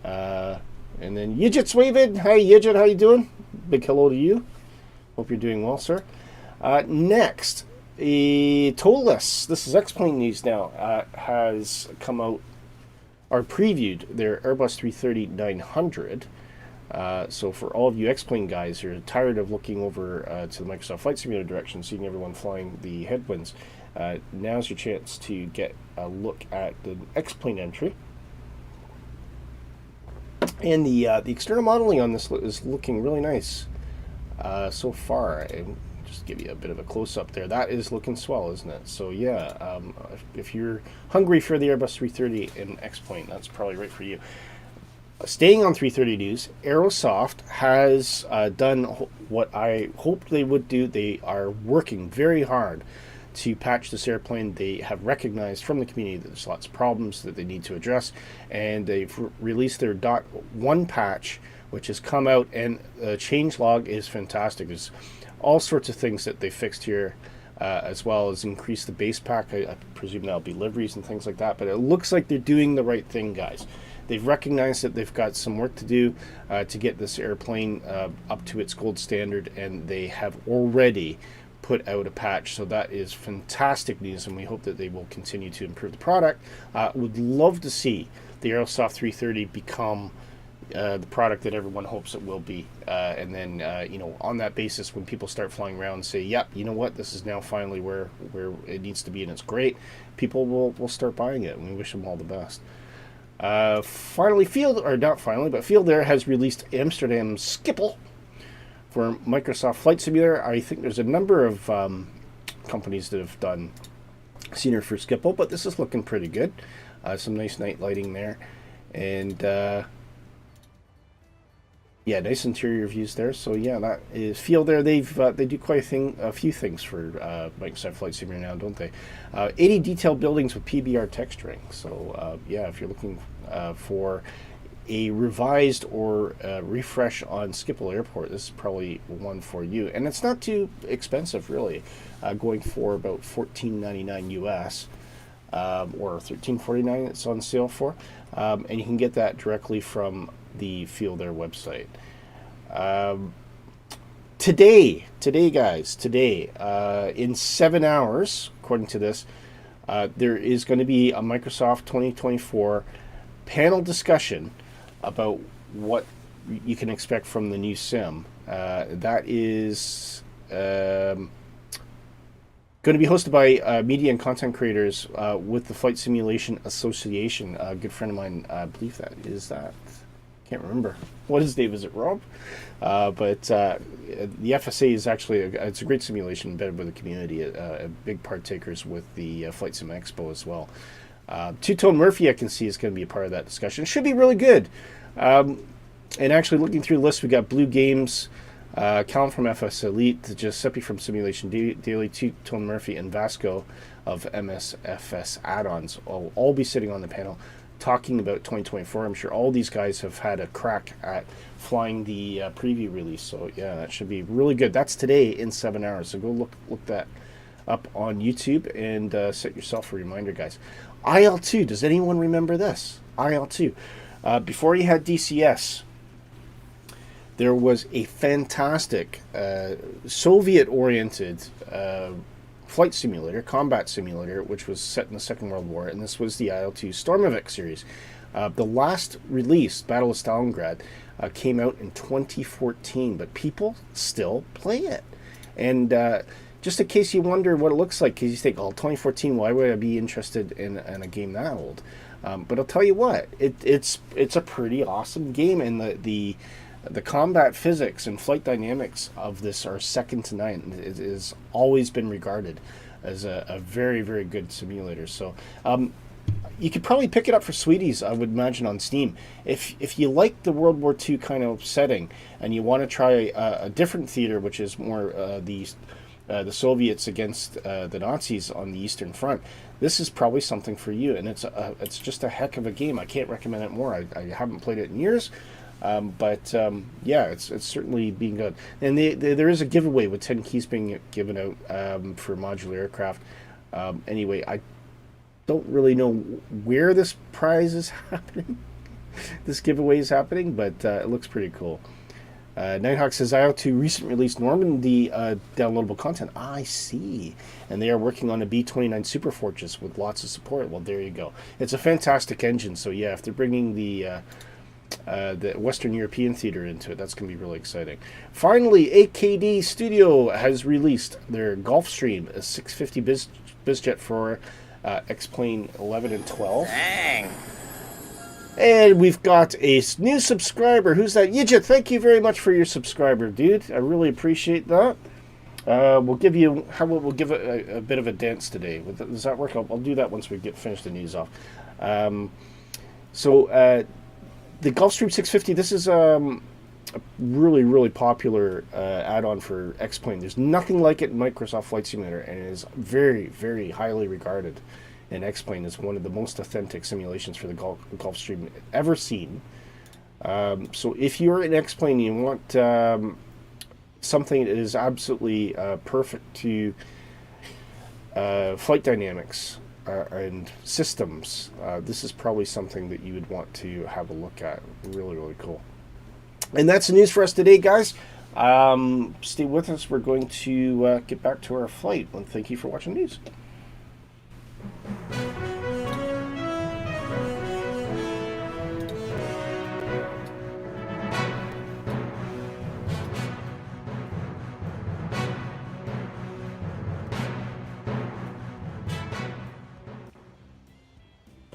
And then Yijit Swavid. Hi Yijit, how you doing? Big hello to you. Hope you're doing well, sir. Next, Tolis. This is X-Plane News now. Has come out or previewed their Airbus 330-900. So for all of you X-Plane guys who are tired of looking over to the Microsoft Flight Simulator direction, seeing everyone flying the headwinds, now's your chance to get a look at the X-Plane entry. And the external modeling on this is looking really nice so far. And just give you a bit of a close-up there. That is looking swell, isn't it? So yeah, if you're hungry for the Airbus 330 and X-Plane, that's probably right for you. Staying on 330 news, Aerosoft has done what I hoped they would do. They are working very hard to patch this airplane. They have recognized from the community that there's lots of problems that they need to address, and they've released their .1 patch, which has come out, and the changelog is fantastic. There's all sorts of things that they fixed here, as well as increase the base pack. I presume that'll be liveries and things like that, but it looks like they're doing the right thing, guys. They've recognized that they've got some work to do to get this airplane up to its gold standard, and they have already put out a patch. So that is fantastic news, and we hope that they will continue to improve the product. Would love to see the Aerosoft 330 become the product that everyone hopes it will be. And then, on that basis, when people start flying around and say, yep, you know what, this is now finally where it needs to be and it's great, people will start buying it, and we wish them all the best. Field Air has released Amsterdam Schiphol for Microsoft Flight Simulator. I think there's a number of companies that have done scenery for Schiphol, but this is looking pretty good. Some nice night lighting there, and nice interior views there. So yeah, that is Field Air. They do quite a few things for Microsoft Flight Simulator now, don't they? 80 detailed buildings with PBR texturing. So if you're looking for a revised or refresh on Schiphol Airport, this is probably one for you. And it's not too expensive, really, going for about $14.99 US or $13.49 it's on sale for. And you can get that directly from the Field Air website. Today, in 7 hours, according to this, there is going to be a Microsoft 2024 panel discussion about what you can expect from the new sim. That is going to be hosted by media and content creators with the Flight Simulation Association. A good friend of mine, I believe that. Can't remember what his name is. It Rob? But the FSA is actually it's a great simulation embedded with the community. Big partakers with the Flight Sim Expo as well. Two-Tone Murphy, I can see, is going to be a part of that discussion. It should be really good. And actually, looking through the list, we got Blue Games, Callum from FS Elite, Giuseppe from Simulation Daily, Two-Tone Murphy, and Vasco of MSFS Add-ons. All be sitting on the panel talking about 2024. I'm sure all these guys have had a crack at flying the preview release. So yeah, that should be really good. That's today in 7 hours. So go look that up on YouTube and set yourself a reminder, guys. IL-2. Does anyone remember this? IL-2. Before you had DCS, there was a fantastic Soviet-oriented flight simulator, combat simulator, which was set in the Second World War, and this was the IL-2 Stormovik series. The last release, Battle of Stalingrad, came out in 2014, but people still play it. And just in case you wonder what it looks like, because you think, 2014, why would I be interested in a game that old? But I'll tell you what, it's a pretty awesome game, and the combat physics and flight dynamics of this are second to none. It has always been regarded as a very, very good simulator. So you could probably pick it up for Sweeties, I would imagine, on Steam. If you like the World War II kind of setting and you want to try a different theater, which is more the Soviets against the Nazis on the Eastern Front, this is probably something for you. And it's just a heck of a game. I can't recommend it more. I haven't played it in years. But it's certainly being good. And there is a giveaway with 10 keys being given out for modular aircraft. Anyway, I don't really know where this prize is happening. This giveaway is happening, but it looks pretty cool. Nighthawk says, IO2 recent release Normandy downloadable content. I see. And they are working on a B-29 Super Fortress with lots of support. Well, there you go. It's a fantastic engine. So yeah, if they're bringing the Western European theater into it, that's going to be really exciting. Finally, AKD Studio has released their Gulfstream, a 650 bizjet for X-Plane 11 and 12. Dang. And we've got a new subscriber. Who's that? Yijit, thank you very much for your subscriber, dude. I really appreciate that. We'll give it a bit of a dance today. Does that work? I'll do that once we finish the news off. The Gulfstream 650, this is a really, really popular add-on for X-Plane. There's nothing like it in Microsoft Flight Simulator, and it is very, very highly regarded. And X-Plane is one of the most authentic simulations for the Gulfstream ever seen. So if you're in X-Plane and you want something that is absolutely perfect to flight dynamics, and systems, this is probably something that you would want to have a look at. Really, really cool. And that's the news for us today, guys. Stay with us. We're going to get back to our flight. And thank you for watching the news.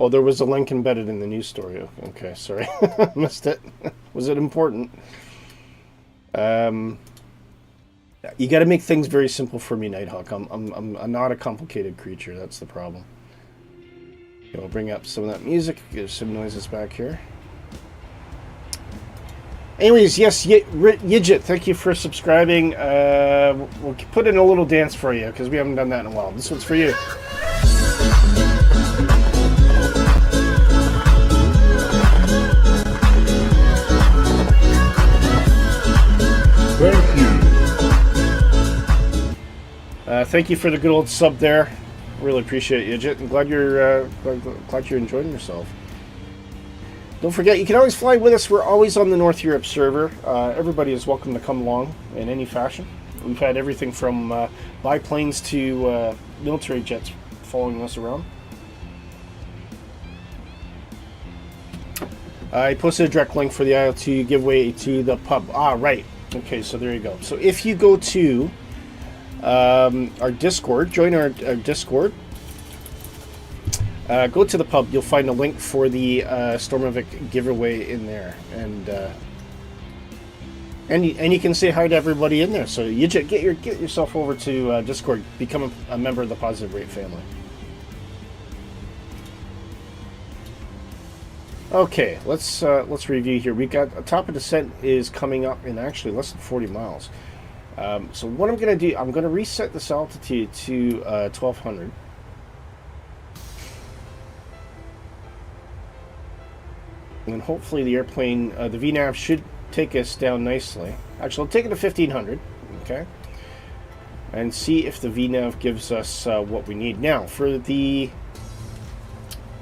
Oh, there was a link embedded in the news story. Okay, sorry. Missed it. Was it important? You got to make things very simple for me, Nighthawk. I'm not a complicated creature. That's the problem. Okay, we'll bring up some of that music. There's some noises back here. Anyways, yes, Yidjit, thank you for subscribing. We'll put in a little dance for you because we haven't done that in a while. This one's for you. Thank you. Thank you for the good old sub there. Really appreciate it, Yidjit. I'm glad you're enjoying yourself. Don't forget, you can always fly with us. We're always on the North Europe server. Everybody is welcome to come along in any fashion. We've had everything from biplanes to military jets following us around. I posted a direct link for the IL2 giveaway to the pub. Ah, right. Okay, so there you go. So if you go to our Discord, join our Discord, go to the pub, you'll find a link for the Stormovic giveaway in there. And you can say hi to everybody in there. So you just get yourself over to Discord, become a member of the Positive Rate family. Okay, let's review here. We got a top of descent is coming up in actually less than 40 miles. So what I'm going to do, I'm going to reset this altitude to 1200. And hopefully the airplane, the VNAV should take us down nicely. Actually, I'll take it to 1500, okay? And see if the VNAV gives us what we need. Now, for the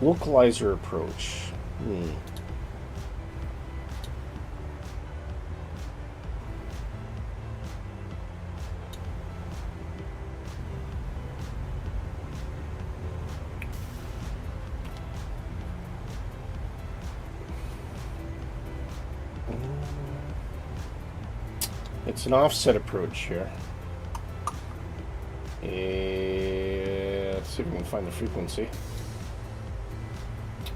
localizer approach. It's an offset approach here. Let's see if we can find the frequency.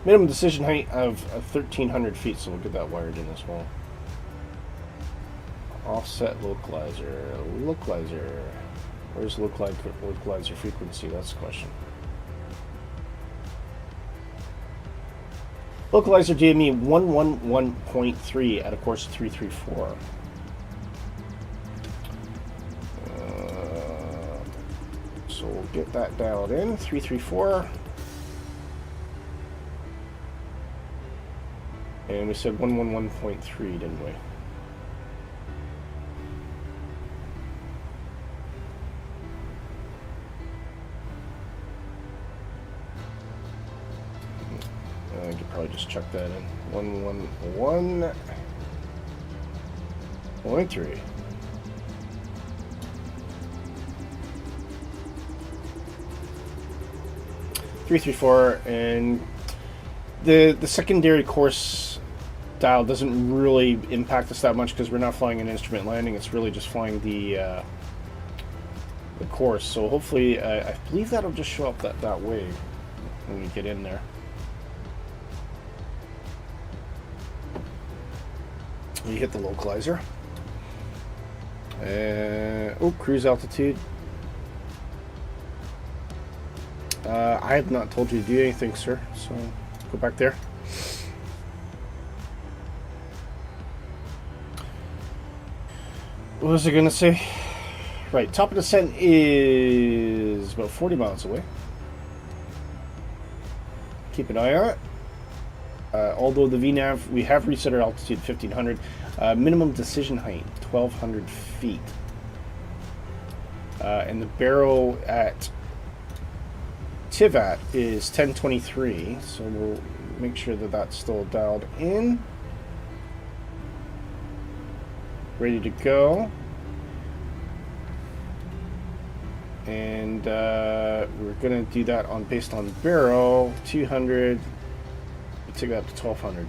Minimum decision height of 1,300 feet, so we'll get that wired in as well. Offset localizer. Localizer. Where's localizer frequency? That's the question. Localizer DME 111.3 at a course of 334. So we'll get that dialed in. 334. And we said 111.3, didn't we? I could probably just chuck that in. 111.3. .334, and the secondary course dial doesn't really impact us that much because we're not flying an instrument landing. It's really just flying the course. So hopefully, I believe that'll just show up that way when we get in there. You hit the localizer. Cruise altitude. I have not told you to do anything, sir. So go back there. What was I going to say? Right, top of descent is about 40 miles away. Keep an eye on it. Although the VNAV, we have reset our altitude 1500. Minimum decision height 1200 feet. And the barrel at Tivat is 1023. So we'll make sure that that's still dialed in. Ready to go. And we're going to do that based on barrel 200. We'll take that to 1200.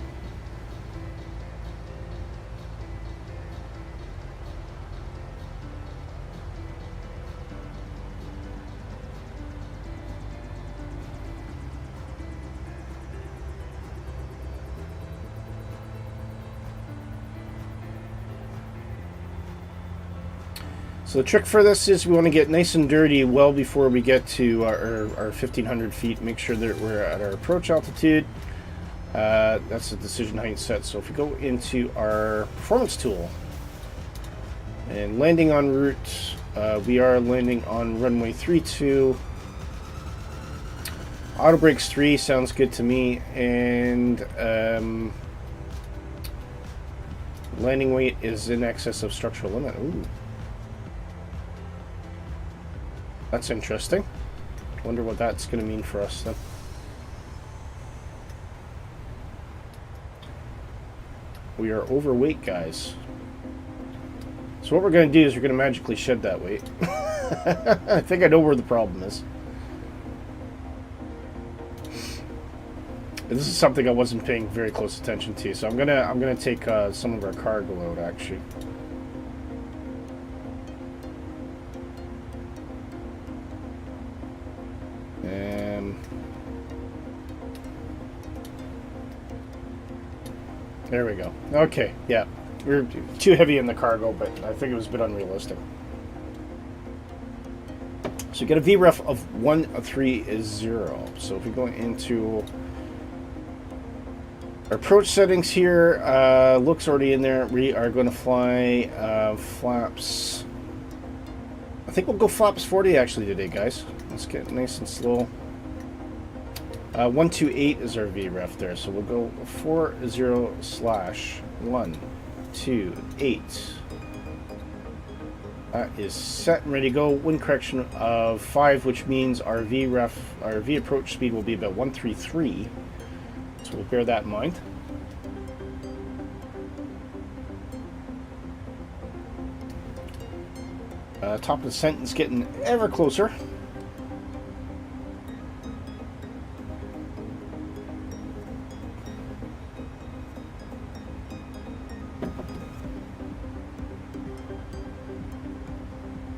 So the trick for this is we want to get nice and dirty well before we get to our 1,500 feet. Make sure that we're at our approach altitude. That's the decision height set. So if we go into our performance tool and landing en route, we are landing on runway 32. Auto brakes 3 sounds good to me, and landing weight is in excess of structural limit. Ooh. That's interesting. Wonder what that's going to mean for us then. We are overweight, guys. So what we're going to do is we're going to magically shed that weight. I think I know where the problem is. This is something I wasn't paying very close attention to, so I'm gonna take some of our cargo out actually. There we go. Okay, yeah, we're too heavy in the cargo, but I think it was a bit unrealistic. So you get a VREF of 130. So if we go into our approach settings here, looks already in there. We are going to fly flaps. I think we'll go flaps 40 actually today, guys. Let's get nice and slow. 128 is our VREF there, so we'll go 40/128. That is set and ready to go. Wind correction of 5, which means our VREF, our V approach speed will be about 133. So we'll bear that in mind. Top of the sentence getting ever closer.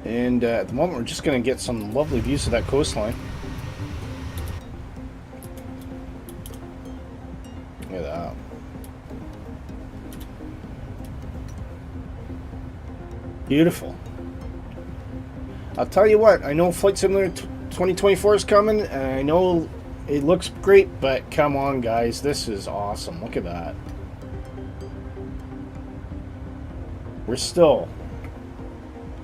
And at the moment, we're just going to get some lovely views of that coastline. Look at that. Beautiful. I'll tell you what, I know Flight Simulator 2024 is coming, and I know it looks great, but come on, guys, this is awesome. Look at that. We're still...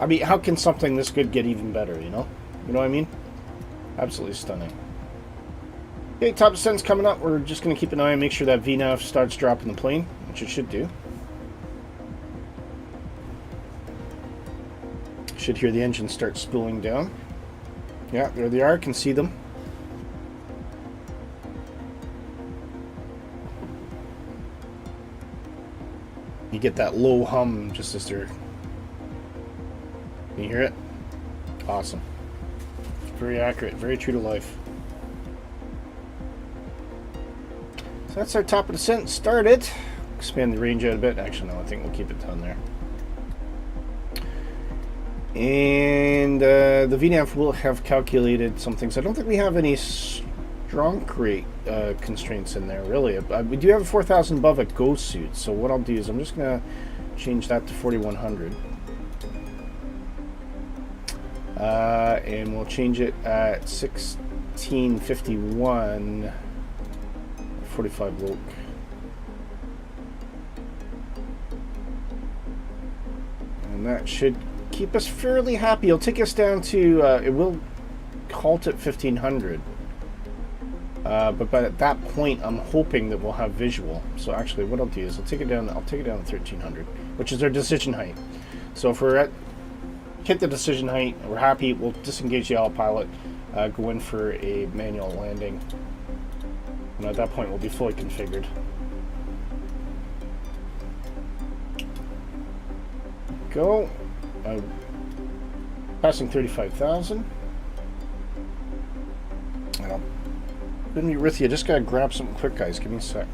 I mean, how can something this good get even better, you know? You know what I mean? Absolutely stunning. Okay, top descent's coming up. We're just going to keep an eye and make sure that VNAV starts dropping the plane, which it should do. Should hear the engine start spooling down. Yeah, there they are. Can see them. You get that low hum just as they're... Can you hear it? Awesome. Very accurate. Very true to life. So that's our top of descent started. Expand the range out a bit. Actually, no, I think we'll keep it down there. And the VNAV will have calculated some things. I don't think we have any strong rate constraints in there, really. We do have a 4,000 above at go suit. So what I'll do is I'm just going to change that to 4,100. And we'll change it at 1651, 45 loc. And that should keep us fairly happy. It'll take us down to, it will halt at 1500. But by that point, I'm hoping that we'll have visual. So actually, what I'll do is I'll take it down to 1300, which is our decision height. So if we're at hit the decision height, we're happy, we'll disengage the autopilot, go in for a manual landing, and at that point we'll be fully configured. Go. Passing 35,000. Couldn't be with you, just gotta grab something quick, guys, give me a sec.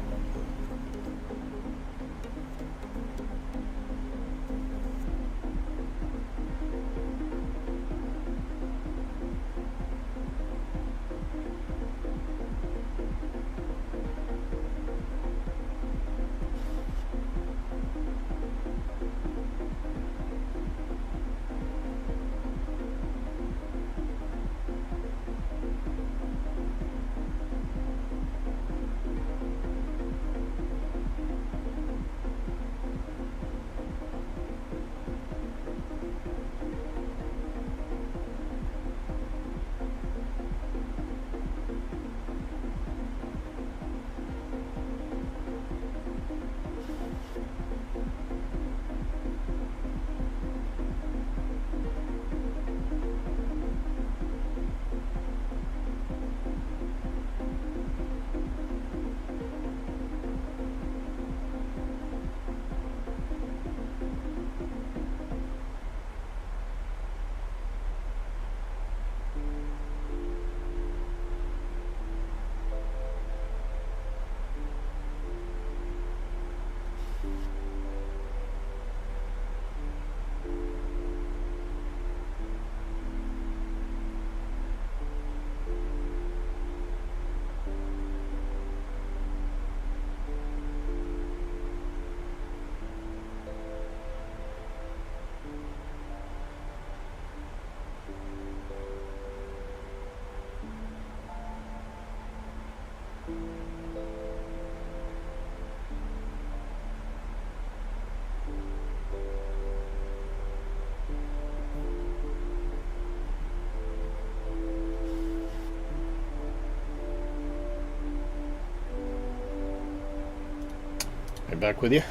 right back with you.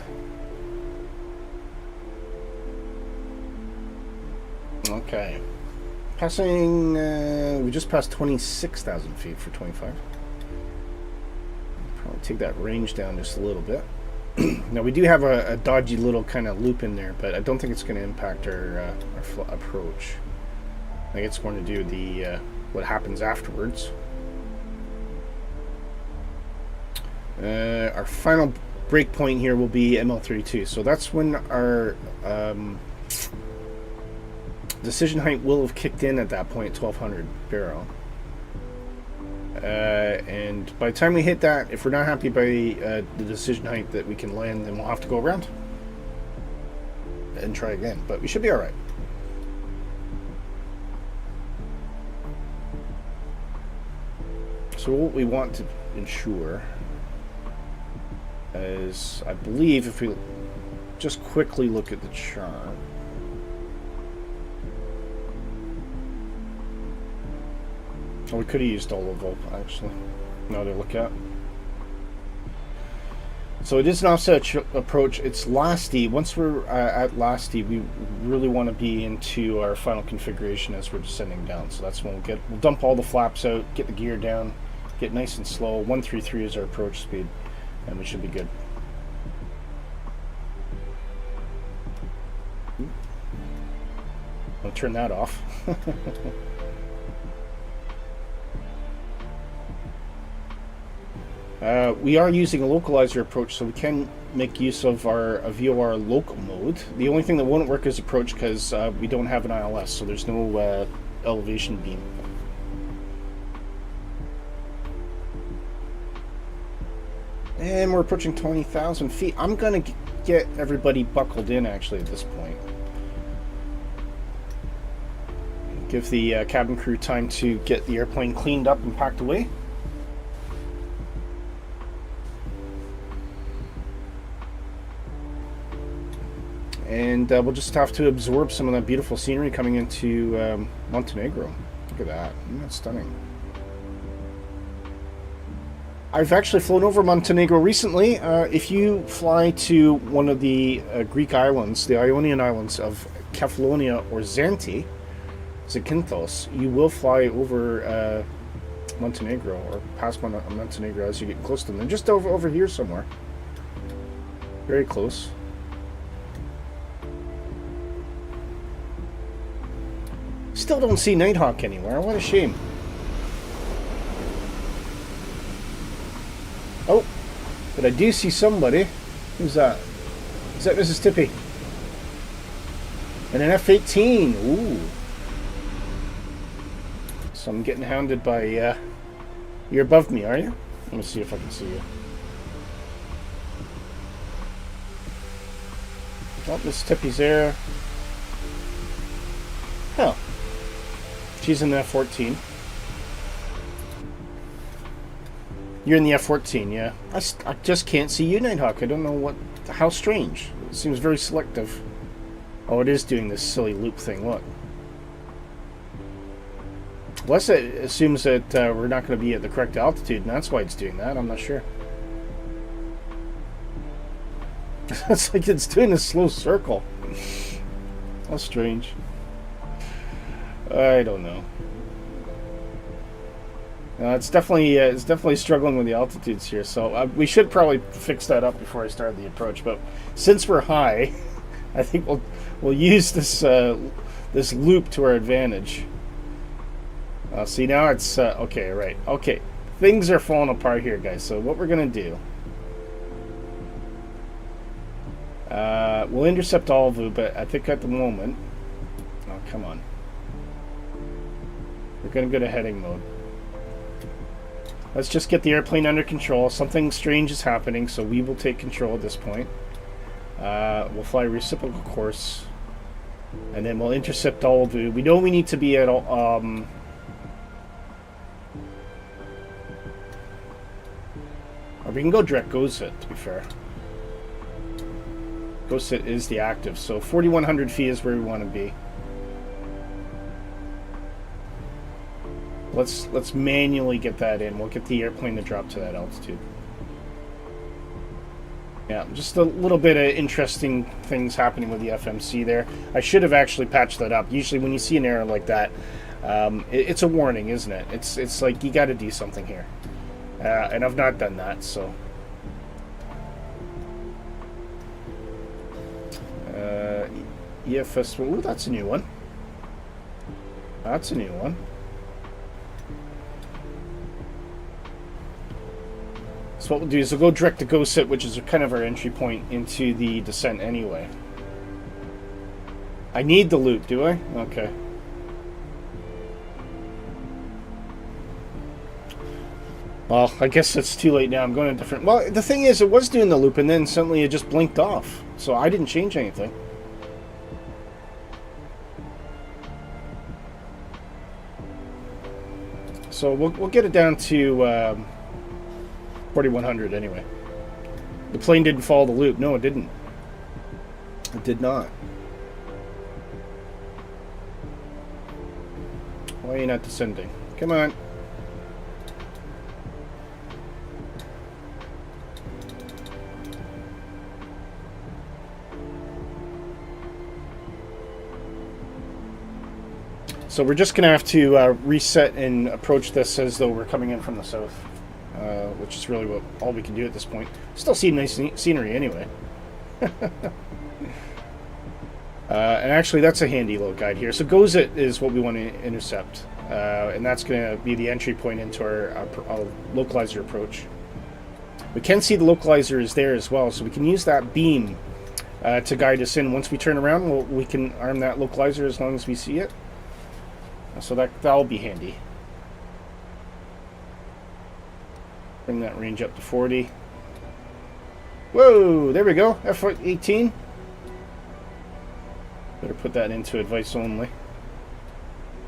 Okay. Passing, we just passed 26,000 feet for 25. Probably take that range down just a little bit. Now we do have a dodgy little kind of loop in there, but I don't think it's going to impact our approach. I think it's going to do the what happens afterwards. Our final break point here will be ML32, so that's when our decision height will have kicked in at that point, 1200 barrel. And by the time we hit that, if we're not happy by the decision height that we can land, then we'll have to go around and try again. But we should be all right. So what we want to ensure is, I believe, if we just quickly look at the chart. Oh, we could have used all of them, actually. Now to look at. So it is an offset approach. It's lasty. Once we're at lasty, we really want to be into our final configuration as we're descending down. So that's when we'll dump all the flaps out, get the gear down, get nice and slow. 133 is our approach speed, and we should be good. I'll turn that off. We are using a localizer approach, so we can make use of our VOR local mode. The only thing that won't work is approach because we don't have an ILS, so there's no elevation beam. And we're approaching 20,000 feet. I'm going to get everybody buckled in, actually, at this point. Give the cabin crew time to get the airplane cleaned up and packed away. And we'll just have to absorb some of that beautiful scenery coming into Montenegro. Look at that. Isn't that stunning? I've actually flown over Montenegro recently. If you fly to one of the Greek islands, the Ionian islands of Kefalonia or Zante, Zakynthos, you will fly over Montenegro or past Montenegro as you get close to them. They're just over here somewhere. Very close. Still don't see Nighthawk anywhere. What a shame. Oh, but I do see somebody. Who's that? Is that Mrs. Tippy? And an F-18. Ooh. So I'm getting hounded by, you're above me, are you? Let me see if I can see you. Oh, Mrs. Tippy's there. Huh. She's in the F-14. You're in the F-14, yeah. I just can't see you, Nighthawk. I don't know what... How strange. It seems very selective. Oh, it is doing this silly loop thing. Look. Unless it assumes that we're not going to be at the correct altitude, and that's why it's doing that. I'm not sure. It's like it's doing a slow circle. How strange. I don't know. It's definitely struggling with the altitudes here, so we should probably fix that up before I start the approach. But since we're high, I think we'll use this this loop to our advantage. See, now it's okay, right? Okay, things are falling apart here, guys. So what we're gonna do? We'll intercept all of you, but I think at the moment, oh come on. We're going to go to heading mode. Let's just get the airplane under control. Something strange is happening, so we will take control at this point. We'll fly a reciprocal course, and then we'll intercept all of you. We know we need to be at or we can go direct GoSit, to be fair. GoSit is the active, so 4,100 feet is where we want to be. Let's manually get that in. We'll get the airplane to drop to that altitude. Yeah, just a little bit of interesting things happening with the FMC there. I should have actually patched that up. Usually when you see an error like that, it's a warning, isn't it? It's like you got to do something here. And I've not done that, so... EFS... Ooh, that's a new one. That's a new one. So what we'll do is we'll go direct to go sit, which is kind of our entry point into the descent anyway. I need the loop, do I? Okay. Well, I guess it's too late now. I'm going a different... Well, the thing is, it was doing the loop, and then suddenly it just blinked off. So I didn't change anything. So we'll get it down to 4100 anyway. The plane didn't follow the loop. No, it didn't. It did not. Why are you not descending? Come on. So we're just going to have to reset and approach this as though we're coming in from the south, which is really all we can do at this point. Still see nice scenery anyway. And actually, that's a handy little guide here. So GOZIT is what we want to intercept, and that's going to be the entry point into our localizer approach. We can see the localizer is there as well, so we can use that beam to guide us in. Once we turn around, we can arm that localizer as long as we see it. So that'll be handy. Bring that range up to 40. Whoa, there we go. F-18. Better put that into advice only.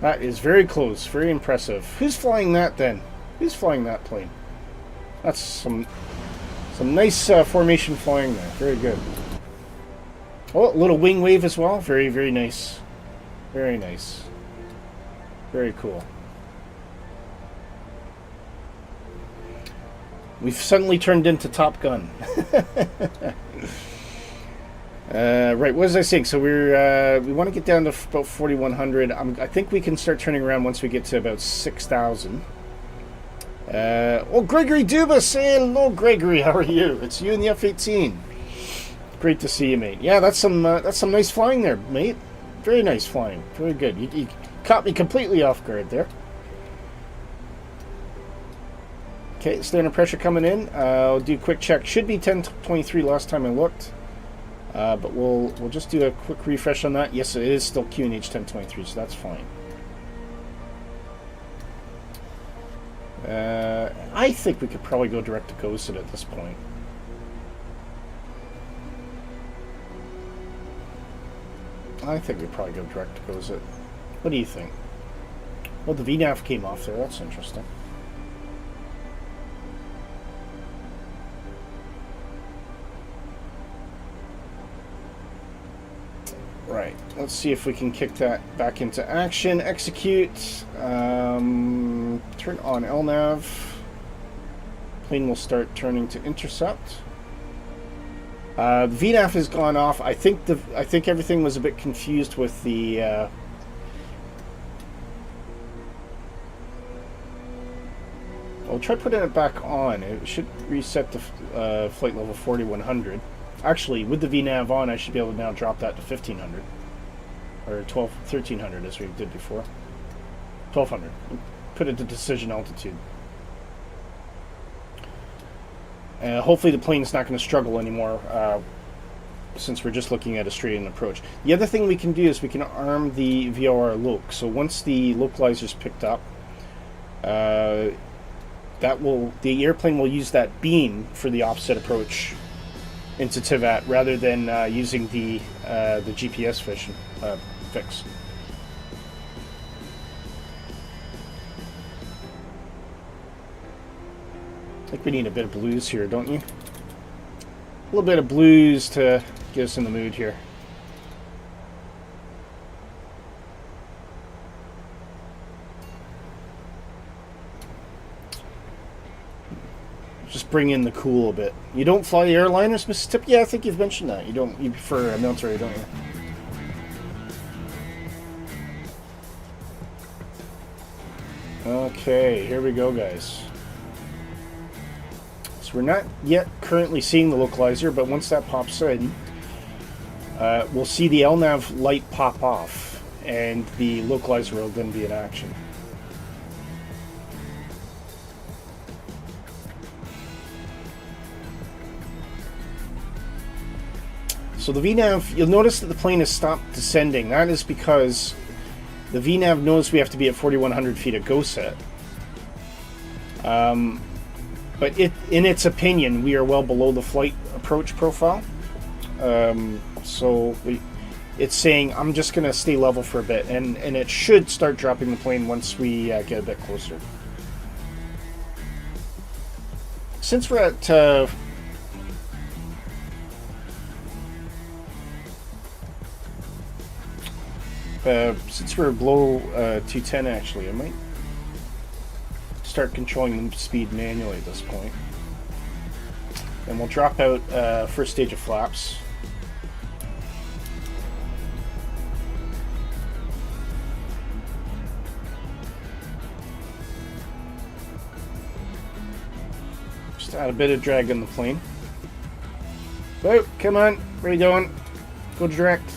That is very close, very impressive. Who's flying that then? Who's flying that plane? That's some nice formation flying there. Very good. Oh, a little wing wave as well. Very, very nice. Very nice. Very cool. We've suddenly turned into Top Gun. Right, what was I saying? So we want to get down to about 4,100. I think we can start turning around once we get to about 6,000. Oh, Gregory Dubas! Hey, hello, Gregory. How are you? It's you and the F-18. Great to see you, mate. Yeah, that's some nice flying there, mate. Very nice flying. Very good. You caught me completely off guard there. Okay, standard pressure coming in. I'll do a quick check. Should be 1023 last time I looked. But we'll just do a quick refresh on that. Yes, it is still QNH 1023, so that's fine. I think we could probably go direct to GOZIT at this point. I think we probably go direct to GOZIT. What do you think? Well, the VNAV came off there. That's interesting. Right. Let's see if we can kick that back into action. Execute. Turn on LNAV. Plane will start turning to intercept. VNAV has gone off. I think everything was a bit confused with the. I'll try putting it back on. It should reset to flight level 4100. Actually, with the VNAV on, I should be able to now drop that to 1500 or 1300 as we did before. 1200. Put it to decision altitude. Hopefully the plane's not going to struggle anymore since we're just looking at a straight-in approach. The other thing we can do is we can arm the VOR loc. So once the localizer's picked up, the airplane will use that beam for the offset approach into Tivat rather than using the GPS fix. I think we need a bit of blues here, don't you? A little bit of blues to get us in the mood here. Just bring in the cool a bit. You don't fly airliners, Mrs. Tip? Yeah, I think you've mentioned that. You prefer military, don't you? Okay, here we go, guys. So we're not yet currently seeing the localizer, but once that pops in, we'll see the LNAV light pop off, and the localizer will then be in action. So the VNAV, you'll notice that the plane has stopped descending. That is because the VNAV knows we have to be at 4,100 feet at go set. But in its opinion, we are well below the flight approach profile. It's saying, I'm just going to stay level for a bit. And it should start dropping the plane once we get a bit closer. Since we're at... since we're below 210, actually, I might start controlling the speed manually at this point. And we'll drop out first stage of flaps. Just add a bit of drag on the plane. Oh, come on, where are you going? Go direct.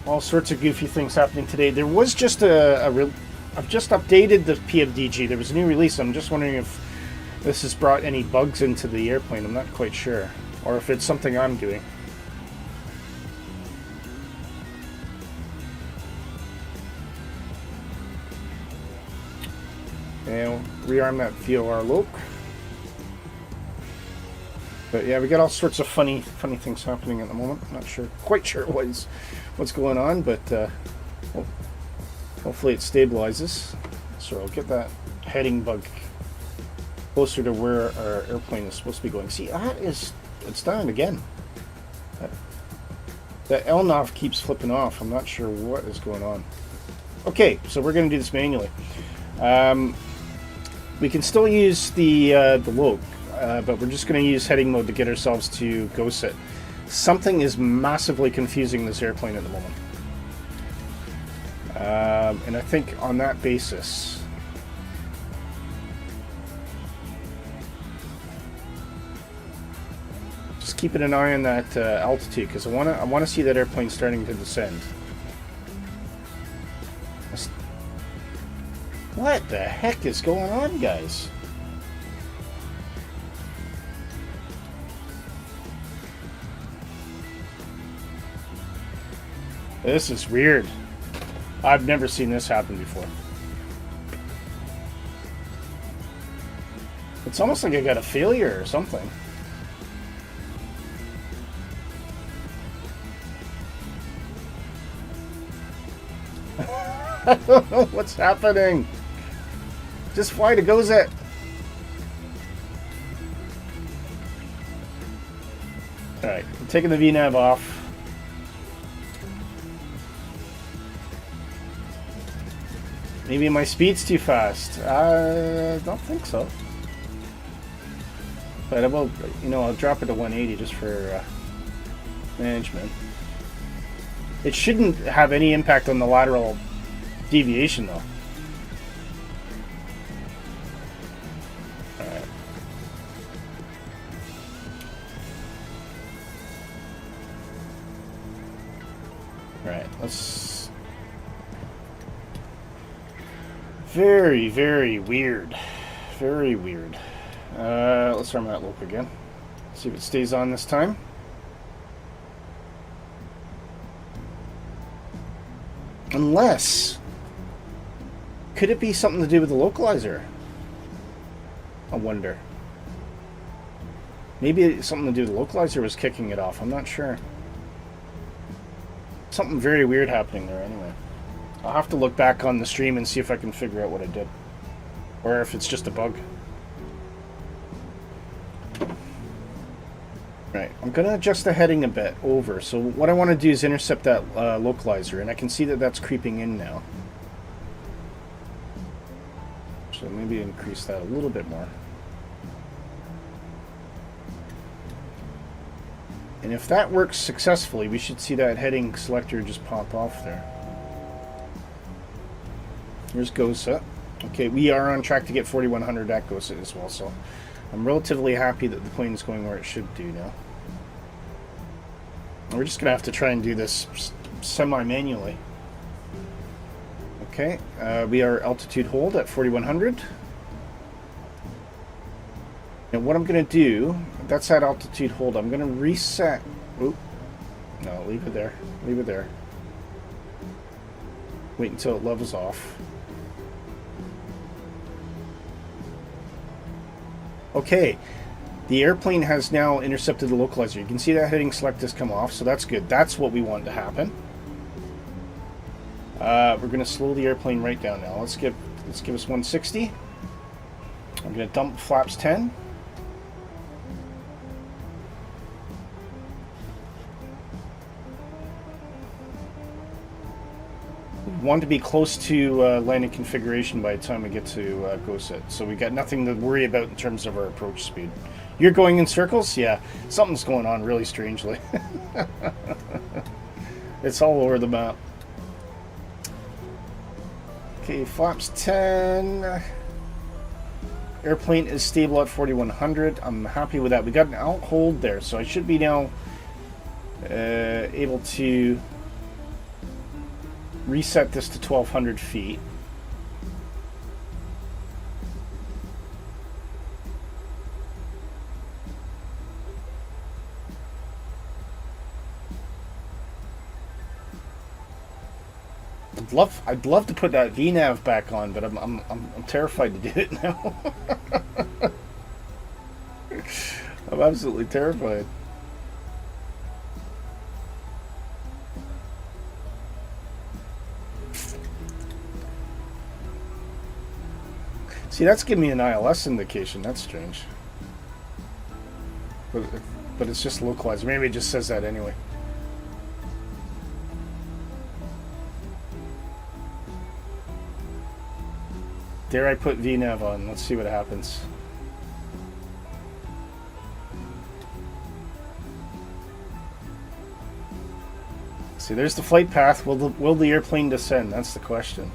All sorts of goofy things happening today. There was just I've just updated the PMDG. There was a new release. I'm just wondering if this has brought any bugs into the airplane. I'm not quite sure. Or if it's something I'm doing. And we'll rearm that VOR loc. But yeah, we got all sorts of funny things happening at the moment. Not quite sure what's going on, but hopefully it stabilizes. So I'll get that heading bug closer to where our airplane is supposed to be going. See, it's down again. That LNAV keeps flipping off. I'm not sure what is going on. Okay, so we're going to do this manually. We can still use the loc. But we're just going to use heading mode to get ourselves to go set. Something is massively confusing this airplane at the moment. And I think on that basis, just keeping an eye on that altitude, because I want to see that airplane starting to descend. What the heck is going on, guys? This is weird. I've never seen this happen before. It's almost like I got a failure or something. I don't know what's happening. Just fly to GoZet. Alright, I'm taking the VNAV off. Maybe my speed's too fast. I don't think so. But I will, I'll drop it to 180 just for management. It shouldn't have any impact on the lateral deviation, though. Alright. Alright, let's... Very, very weird. Very weird. Let's arm that loc again. See if it stays on this time. Unless... Could it be something to do with the localizer? I wonder. Maybe it's something to do with the localizer was kicking it off. I'm not sure. Something very weird happening there anyway. I'll have to look back on the stream and see if I can figure out what I did. Or if it's just a bug. Right, I'm going to adjust the heading a bit over. So what I want to do is intercept that localizer, and I can see that that's creeping in now. So maybe increase that a little bit more. And if that works successfully, we should see that heading selector just pop off there. Here's GOSA. Okay, we are on track to get 4100 at GOSA as well, so I'm relatively happy that the plane is going where it should do now. We're just going to have to try and do this semi-manually. Okay, we are altitude hold at 4100. And what I'm going to do, that's at altitude hold, I'm going to reset. Oop. No, leave it there. Leave it there. Wait until it levels off. Okay, the airplane has now intercepted the localizer. You can see that heading select has come off, so that's good. That's what we want to happen. We're going to slow the airplane right down now. Let's give us 160. I'm going to dump flaps 10. We want to be close to landing configuration by the time we get to GOSA. So we got nothing to worry about in terms of our approach speed. You're going in circles? Yeah, something's going on really strangely. It's all over the map. Okay, flaps 10. Airplane is stable at 4100. I'm happy with that. We got an out hold there, so I should be now able to reset this to 1200 feet. I'd love to put that VNAV back on, but I'm terrified to do it now. I'm absolutely terrified. See, that's giving me an ILS indication. That's strange. But it's just localized. Maybe it just says that anyway. Dare I put VNAV on? Let's see what happens. See, there's the flight path. Will the airplane descend? That's the question.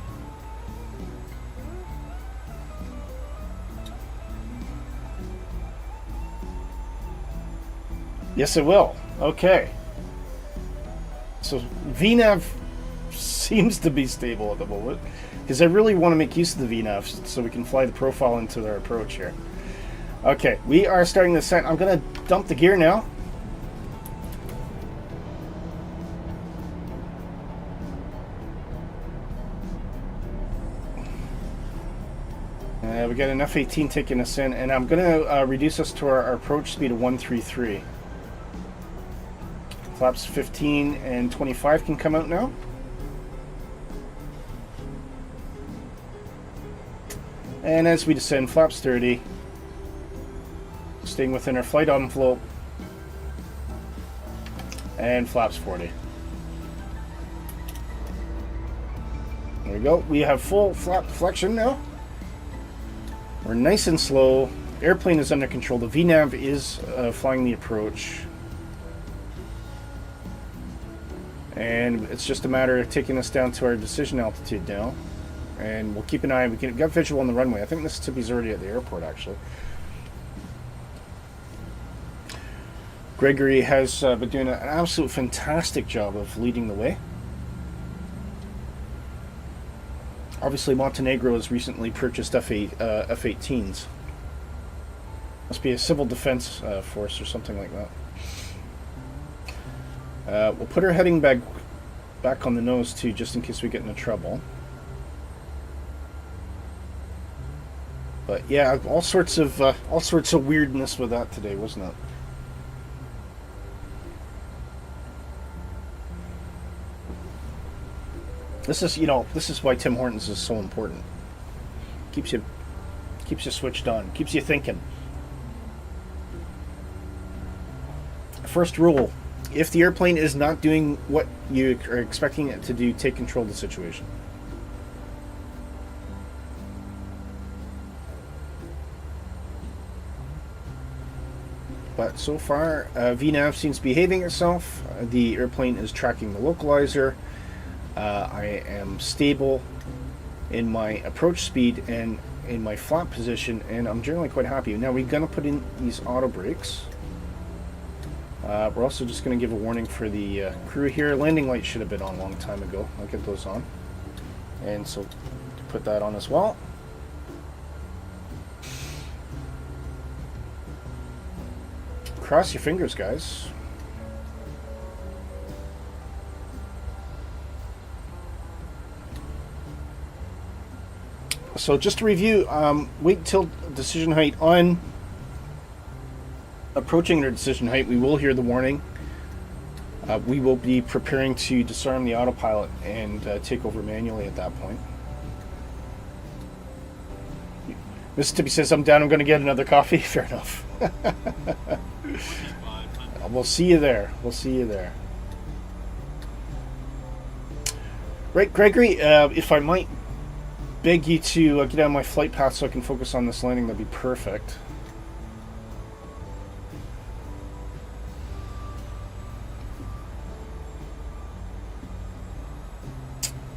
Yes, it will. Okay. So VNAV seems to be stable at the moment, because I really want to make use of the VNAV so we can fly the profile into our approach here. Okay, we are starting the descent. I'm going to dump the gear now. We got an F-18 taking us in, and I'm going to reduce us to our approach speed of 133. Flaps 15 and 25 can come out now. And as we descend, flaps 30, staying within our flight envelope, and flaps 40. There we go. We have full flap deflection now. We're nice and slow. Airplane is under control. The VNAV is flying the approach. And it's just a matter of taking us down to our decision altitude now. And we'll keep an eye. We can get visual on the runway. I think Mississippi's already at the airport, actually. Gregory has been doing an absolute fantastic job of leading the way. Obviously, Montenegro has recently purchased F-18s. Must be a civil defense force or something like that. We'll put our heading back on the nose too, just in case we get into trouble. But yeah, all sorts of weirdness with that today, wasn't it? This is why Tim Hortons is so important. Keeps you switched on, keeps you thinking. first rule. If the airplane is not doing what you are expecting it to do, take control of the situation. But so far, VNAV seems to be behaving itself. The airplane is tracking the localizer. I am stable in my approach speed and in my flap position, and I'm generally quite happy. Now we're going to put in these auto brakes. We're also just going to give a warning for the crew here. Landing lights should have been on a long time ago. I'll get those on. And so put that on as well. Cross your fingers, guys. So just to review, wait till decision height on approaching our decision height. We will hear the warning. We will be preparing to disarm the autopilot and take over manually at that point. Mississippi says, I'm down, I'm going to get another coffee. Fair enough. We'll see you there. We'll see you there. Right, Gregory, if I might beg you to get out of my flight path so I can focus on this landing, that'd be perfect.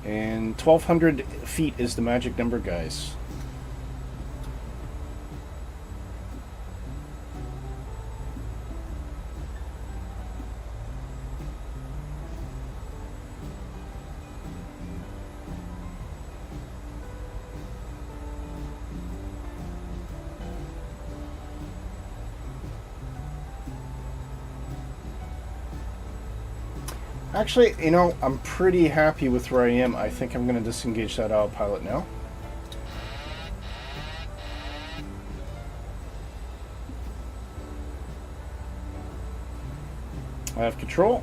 And 1,200 feet is the magic number, guys. Actually, you know, I'm pretty happy with where I am. I think I'm going to disengage that autopilot now. I have control.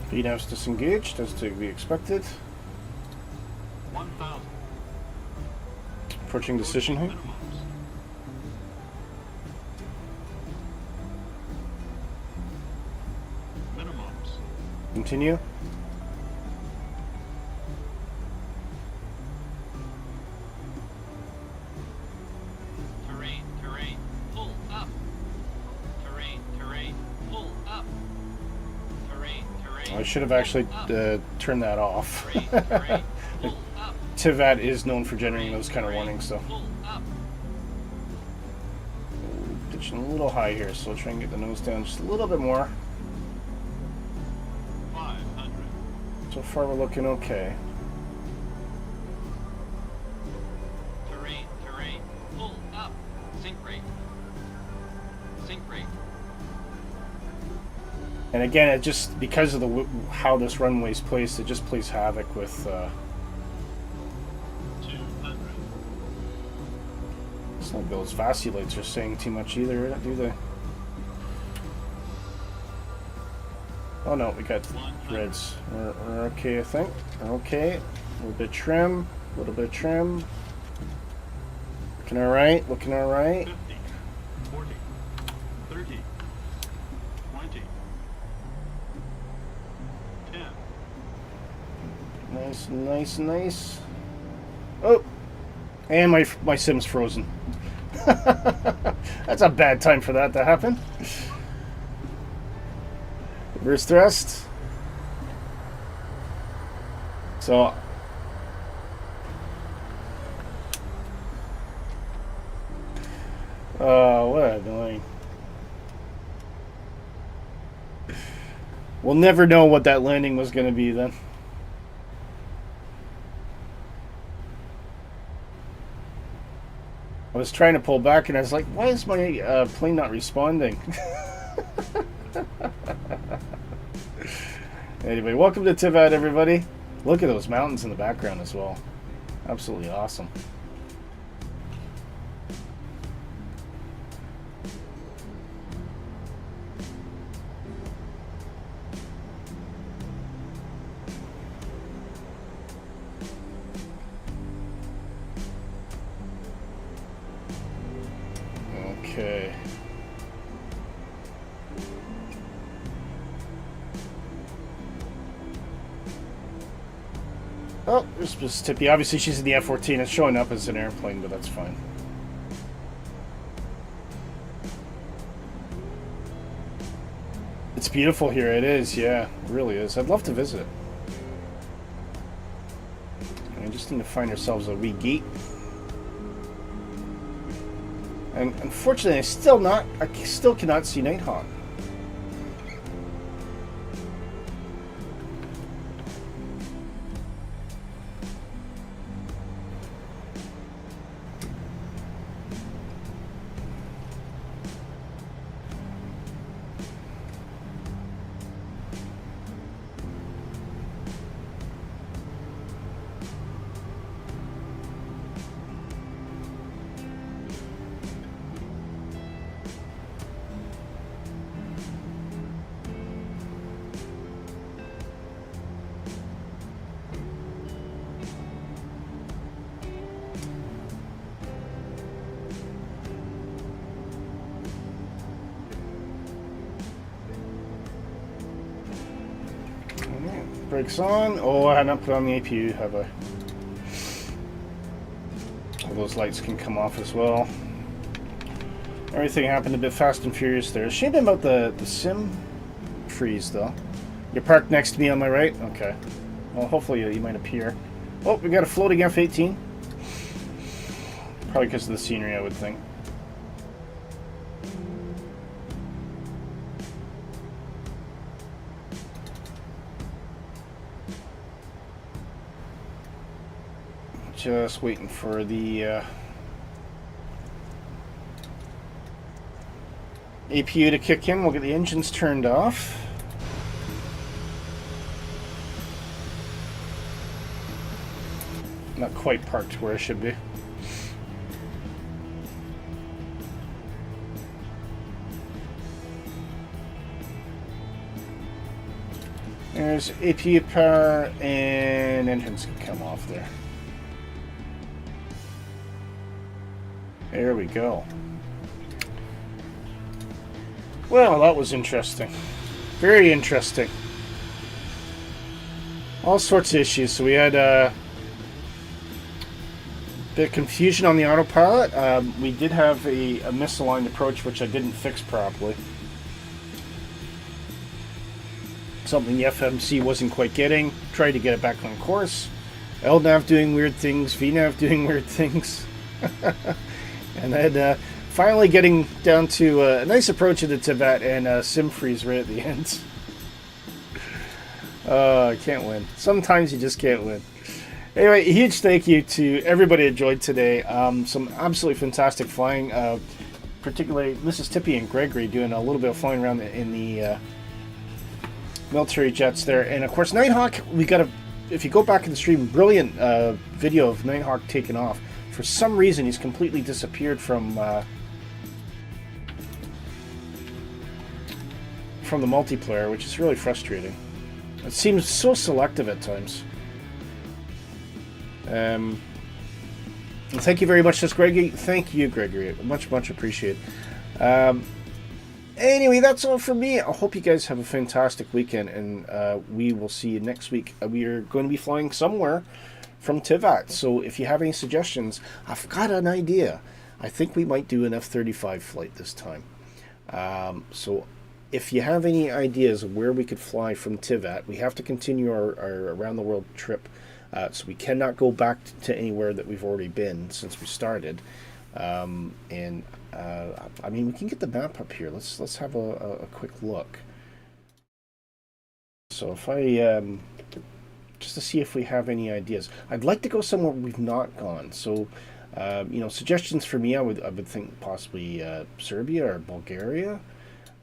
VNAV's disengaged, as to be expected. 1,000. Approaching decision height. Minimums. Continue. Terrain, terrain, pull up. Terrain, terrain, pull up. Terrain, terrain. I should have actually turned that off. Terrain, terrain, pull up. Tivat is known for generating those kind of warnings, so. Pull up. Pitching a little high here, so I'll try and get the nose down just a little bit more. 500. So far we're looking okay. Terrain, terrain, pull up. Sink rate. Sink rate. And again, it just, because of the how this runway is placed, it just plays havoc with 200. it's not those vasculates are saying too much either, do they? Oh no, we got reds. We're okay, I think. We're okay. A little bit trim. A little bit trim. Looking alright. Looking alright. 50, 40, 30, 20, 10. Nice, nice, nice. Oh! And my sim's frozen. That's a bad time for that to happen. Reverse thrust. So oh, what annoying. We'll never know what that landing was going to be then. I was trying to pull back and I was like, why is my plane not responding? Anyway, welcome to Tivat, everybody. Look at those mountains in the background as well. Absolutely awesome. Okay. Oh, there's Miss Tippy. Obviously, she's in the F-14. It's showing up as an airplane, but that's fine. It's beautiful here. It is, yeah. It really is. I'd love to visit. We just need to find ourselves a wee gate. And unfortunately, I still cannot see Nighthawk. Brakes on. Oh, I had not put on the APU, have I? All those lights can come off as well. Everything happened a bit fast and furious there. Shame about the sim freeze, though. You're parked next to me on my right? Okay. Well, hopefully you might appear. Oh, we got a floating F-18. Probably because of the scenery, I would think. Just waiting for the APU to kick in. We'll get the engines turned off. Not quite parked where I should be. There's APU power and engines can come off there. There we go. Well, that was interesting. Very interesting. All sorts of issues. So we had a bit of confusion on the autopilot. We did have a misaligned approach, which I didn't fix properly. Something the FMC wasn't quite getting. Tried to get it back on course. LNAV doing weird things. VNAV doing weird things. And then finally getting down to a nice approach of the Tivat and sim freeze right at the end. I can't win. Sometimes you just can't win. Anyway, a huge thank you to everybody who enjoyed today. Some absolutely fantastic flying, particularly Mrs. Tippy and Gregory doing a little bit of flying around in the military jets there. And of course, Nighthawk, we got a, if you go back in the stream, brilliant video of Nighthawk taking off. For some reason, he's completely disappeared from the multiplayer, which is really frustrating. It seems so selective at times. And thank you very much, Gregory. Thank you, Gregory. Much, much appreciated. Anyway, that's all for me. I hope you guys have a fantastic weekend, and we will see you next week. We are going to be flying somewhere from Tivat, so if you have any suggestions, I've got an idea. I think we might do an F-35 flight this time. So if you have any ideas of where we could fly from Tivat, we have to continue our around-the-world trip, so we cannot go back to anywhere that we've already been since we started. I mean, we can get the map up here. Let's have a quick look. So if I just to see if we have any ideas, I'd like to go somewhere we've not gone. So suggestions for me, I would think possibly Serbia or Bulgaria.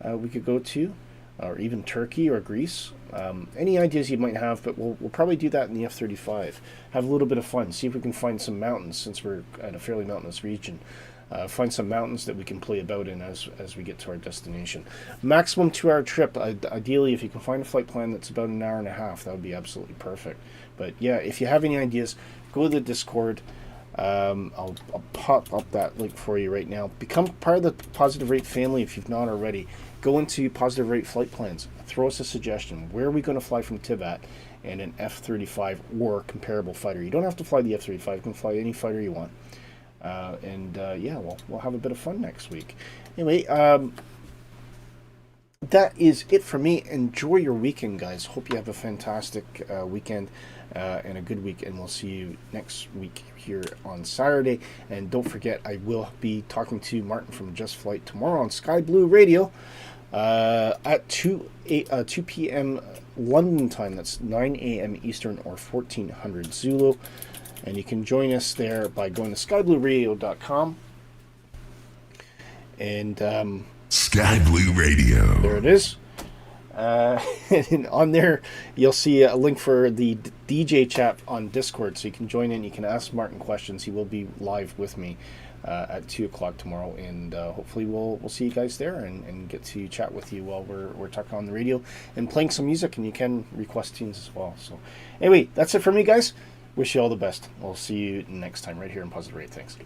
We could go to, or even Turkey or Greece. Any ideas you might have, but we'll probably do that in the F-35. Have a little bit of fun. See if we can find some mountains, since we're in a fairly mountainous region. Find some mountains that we can play about in as we get to our destination. Maximum 2-hour trip. Ideally, if you can find a flight plan that's about an hour and a half, that would be absolutely perfect. But yeah, if you have any ideas, go to the Discord. I'll pop up that link for you right now. Become part of the Positive Rate family if you've not already. Go into Positive Rate flight plans. Throw us a suggestion. Where are we going to fly from Tivat and an F-35 or comparable fighter? You don't have to fly the F-35. You can fly any fighter you want. We'll have a bit of fun next week. Anyway, that is it for me. Enjoy your weekend, guys. Hope you have a fantastic weekend and a good week, and we'll see you next week here on Saturday. And don't forget, I will be talking to Martin from Just Flight tomorrow on Sky Blue Radio at 2 p.m. London time. That's 9 a.m. Eastern or 1400 Zulu. And you can join us there by going to skyblueradio.com. And Sky Blue Radio. there it is. And on there, you'll see a link for the DJ chat on Discord, so you can join in. You can ask Martin questions. He will be live with me at 2 o'clock tomorrow, and hopefully we'll see you guys there and get to chat with you while we're talking on the radio and playing some music. And you can request tunes as well. So anyway, that's it for me, guys. Wish you all the best. We'll see you next time right here in Positive Rate. Thanks.